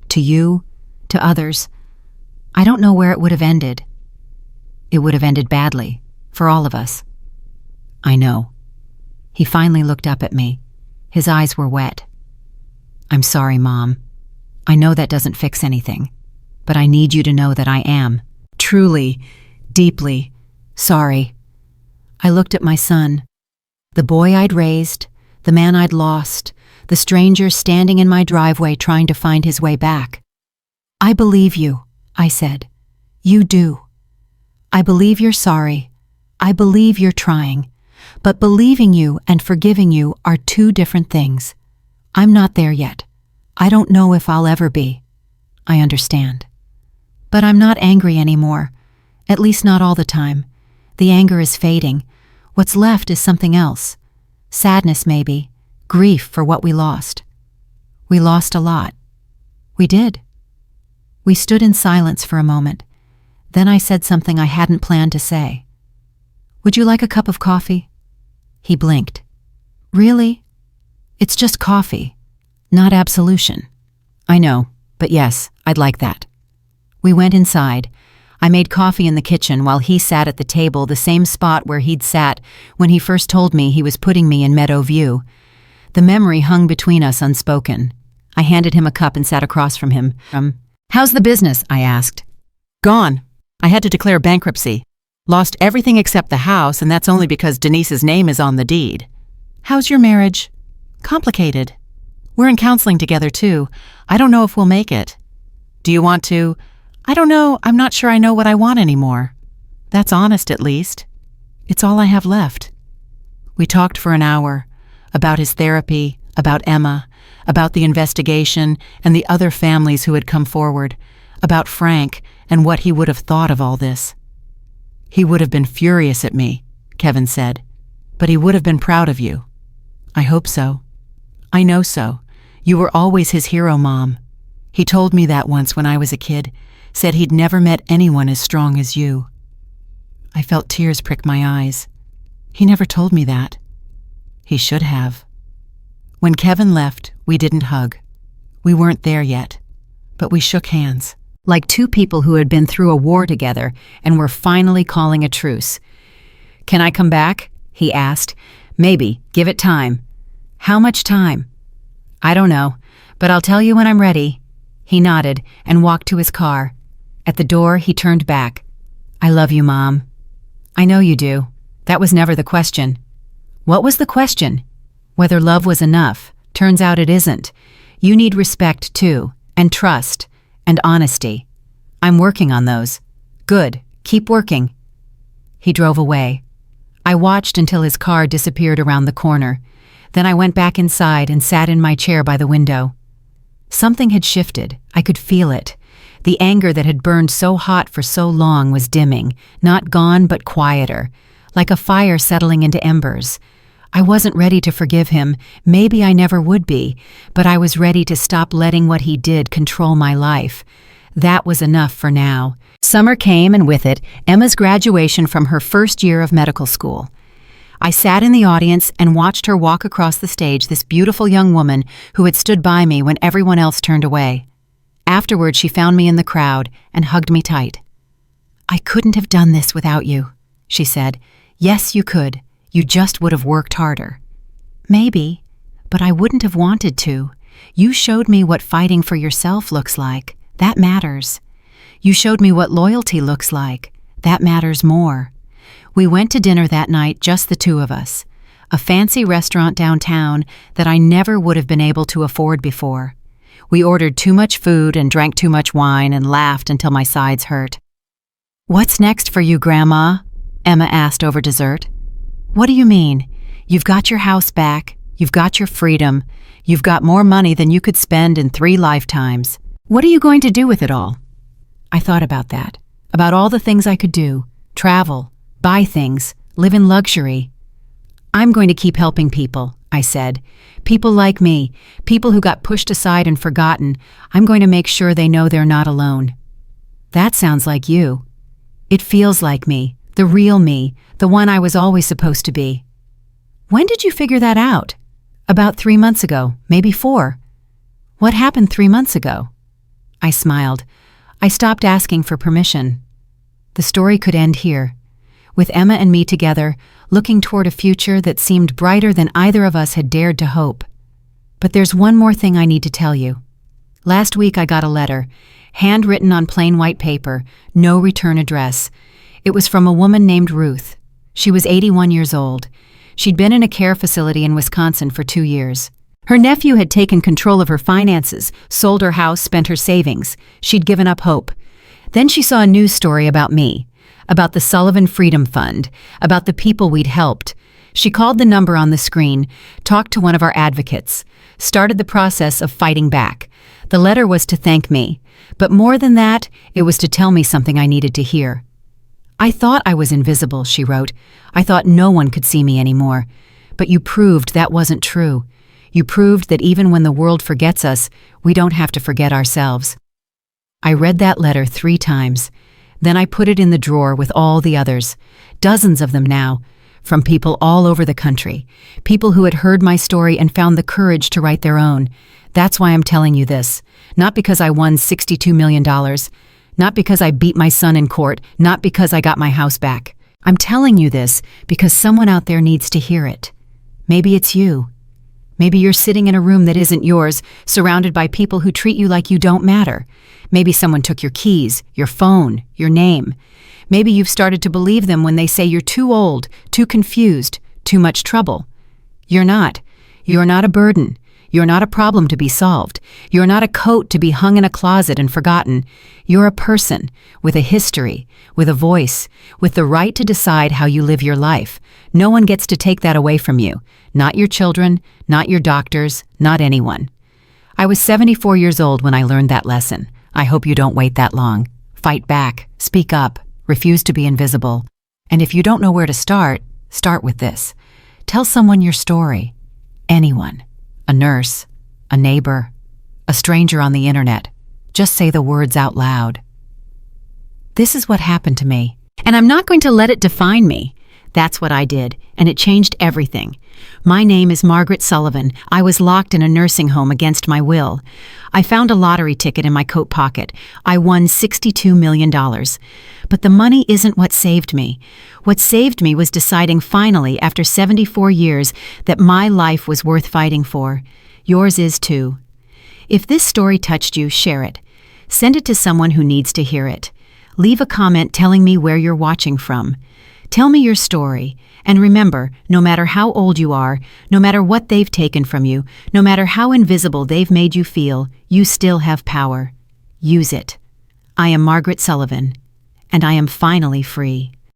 To you, to others. I don't know where it would have ended. It would have ended badly, for all of us." "I know." He finally looked up at me. His eyes were wet. "I'm sorry, Mom. I know that doesn't fix anything, but I need you to know that I am, truly, deeply, sorry." I looked at my son, the boy I'd raised, the man I'd lost, the stranger standing in my driveway trying to find his way back. "I believe you," I said. "You do. I believe you're sorry. I believe you're trying. But believing you and forgiving you are 2 different things. I'm not there yet. I don't know if I'll ever be. I understand. But I'm not angry anymore, at least not all the time. The anger is fading. What's left is something else. Sadness maybe, grief for what we lost. We lost a lot. We did." We stood in silence for a moment. Then I said something I hadn't planned to say. "Would you like a cup of coffee?" He blinked. "Really? It's just coffee, not absolution." "I know, but yes, I'd like that." We went inside. I made coffee in the kitchen while he sat at the table, the same spot where he'd sat when he first told me he was putting me in Meadow View. The memory hung between us unspoken. I handed him a cup and sat across from him. "How's the business?" I asked. "Gone. I had to declare bankruptcy. Lost everything except the house, and that's only because Denise's name is on the deed." "How's your marriage?" "Complicated. We're in counseling together, too. I don't know if we'll make it." "Do you want to?" "I don't know. I'm not sure I know what I want anymore." "That's honest, at least." "It's all I have left." We talked for an hour, about his therapy, about Emma, about the investigation and the other families who had come forward, about Frank and what he would have thought of all this. "He would have been furious at me," Kevin said, "but he would have been proud of you." "I hope so." "I know so. You were always his hero, Mom. He told me that once when I was a kid, said he'd never met anyone as strong as you." I felt tears prick my eyes. He never told me that. He should have. When Kevin left, we didn't hug. We weren't there yet, but we shook hands, like two people who had been through a war together and were finally calling a truce. "Can I come back?" he asked. "Maybe. Give it time." "How much time?" "I don't know, but I'll tell you when I'm ready." He nodded and walked to his car. At the door, he turned back. "I love you, Mom." "I know you do. That was never the question." "What was the question?" "Whether love was enough. Turns out it isn't. You need respect, too, and trust, and honesty. I'm working on those." "Good. Keep working." He drove away. I watched until his car disappeared around the corner. Then I went back inside and sat in my chair by the window. Something had shifted. I could feel it. The anger that had burned so hot for so long was dimming, not gone but quieter, like a fire settling into embers. I wasn't ready to forgive him, maybe I never would be, but I was ready to stop letting what he did control my life. That was enough for now. Summer came, and with it, Emma's graduation from her first year of medical school. I sat in the audience and watched her walk across the stage, this beautiful young woman who had stood by me when everyone else turned away. Afterward, she found me in the crowd and hugged me tight. "I couldn't have done this without you," she said. "Yes, you could. You just would have worked harder." "Maybe, but I wouldn't have wanted to. You showed me what fighting for yourself looks like. That matters. You showed me what loyalty looks like. That matters more." We went to dinner that night, just the two of us. A fancy restaurant downtown that I never would have been able to afford before. We ordered too much food and drank too much wine and laughed until my sides hurt. "What's next for you, Grandma?" Emma asked over dessert. "What do you mean? You've got your house back. You've got your freedom. You've got more money than you could spend in 3 lifetimes. What are you going to do with it all?" I thought about that, about all the things I could do, travel, buy things, live in luxury. "I'm going to keep helping people," I said. "People like me, people who got pushed aside and forgotten. I'm going to make sure they know they're not alone." "That sounds like you." "It feels like me, the real me, the one I was always supposed to be." "When did you figure that out?" "About 3 months ago, maybe 4. "What happened 3 months ago?" I smiled. I stopped asking for permission. The story could end here, with Emma and me together, looking toward a future that seemed brighter than either of us had dared to hope. But there's one more thing I need to tell you. Last week I got a letter, handwritten on plain white paper, no return address. It was from a woman named Ruth. She was 81 years old. She'd been in a care facility in Wisconsin for 2 years. Her nephew had taken control of her finances, sold her house, spent her savings. She'd given up hope. Then she saw a news story about me, about the Sullivan Freedom Fund, about the people we'd helped. She called the number on the screen, talked to one of our advocates, started the process of fighting back. The letter was to thank me, but more than that, it was to tell me something I needed to hear. "I thought I was invisible," she wrote. "I thought no one could see me anymore. But you proved that wasn't true. You proved that even when the world forgets us, we don't have to forget ourselves." I read that letter 3 times. Then I put it in the drawer with all the others, dozens of them now, from people all over the country, people who had heard my story and found the courage to write their own. That's why I'm telling you this, not because I won $62 million, not because I beat my son in court, not because I got my house back. I'm telling you this because someone out there needs to hear it. Maybe it's you. Maybe you're sitting in a room that isn't yours, surrounded by people who treat you like you don't matter. Maybe someone took your keys, your phone, your name. Maybe you've started to believe them when they say you're too old, too confused, too much trouble. You're not. You're not a burden. You're not a problem to be solved. You're not a coat to be hung in a closet and forgotten. You're a person with a history, with a voice, with the right to decide how you live your life. No one gets to take that away from you. Not your children, not your doctors, not anyone. I was 74 years old when I learned that lesson. I hope you don't wait that long. Fight back, speak up, refuse to be invisible. And if you don't know where to start with this. Tell someone your story. Anyone. A nurse, a neighbor, a stranger on the internet. Just say the words out loud. This is what happened to me. And I'm not going to let it define me. That's what I did, and it changed everything. My name is Margaret Sullivan. I was locked in a nursing home against my will. I found a lottery ticket in my coat pocket. I won $62 million. But the money isn't what saved me. What saved me was deciding finally, after 74 years, that my life was worth fighting for. Yours is too. If this story touched you, share it. Send it to someone who needs to hear it. Leave a comment telling me where you're watching from. Tell me your story, and remember, no matter how old you are, no matter what they've taken from you, no matter how invisible they've made you feel, you still have power. Use it. I am Margaret Sullivan, and I am finally free.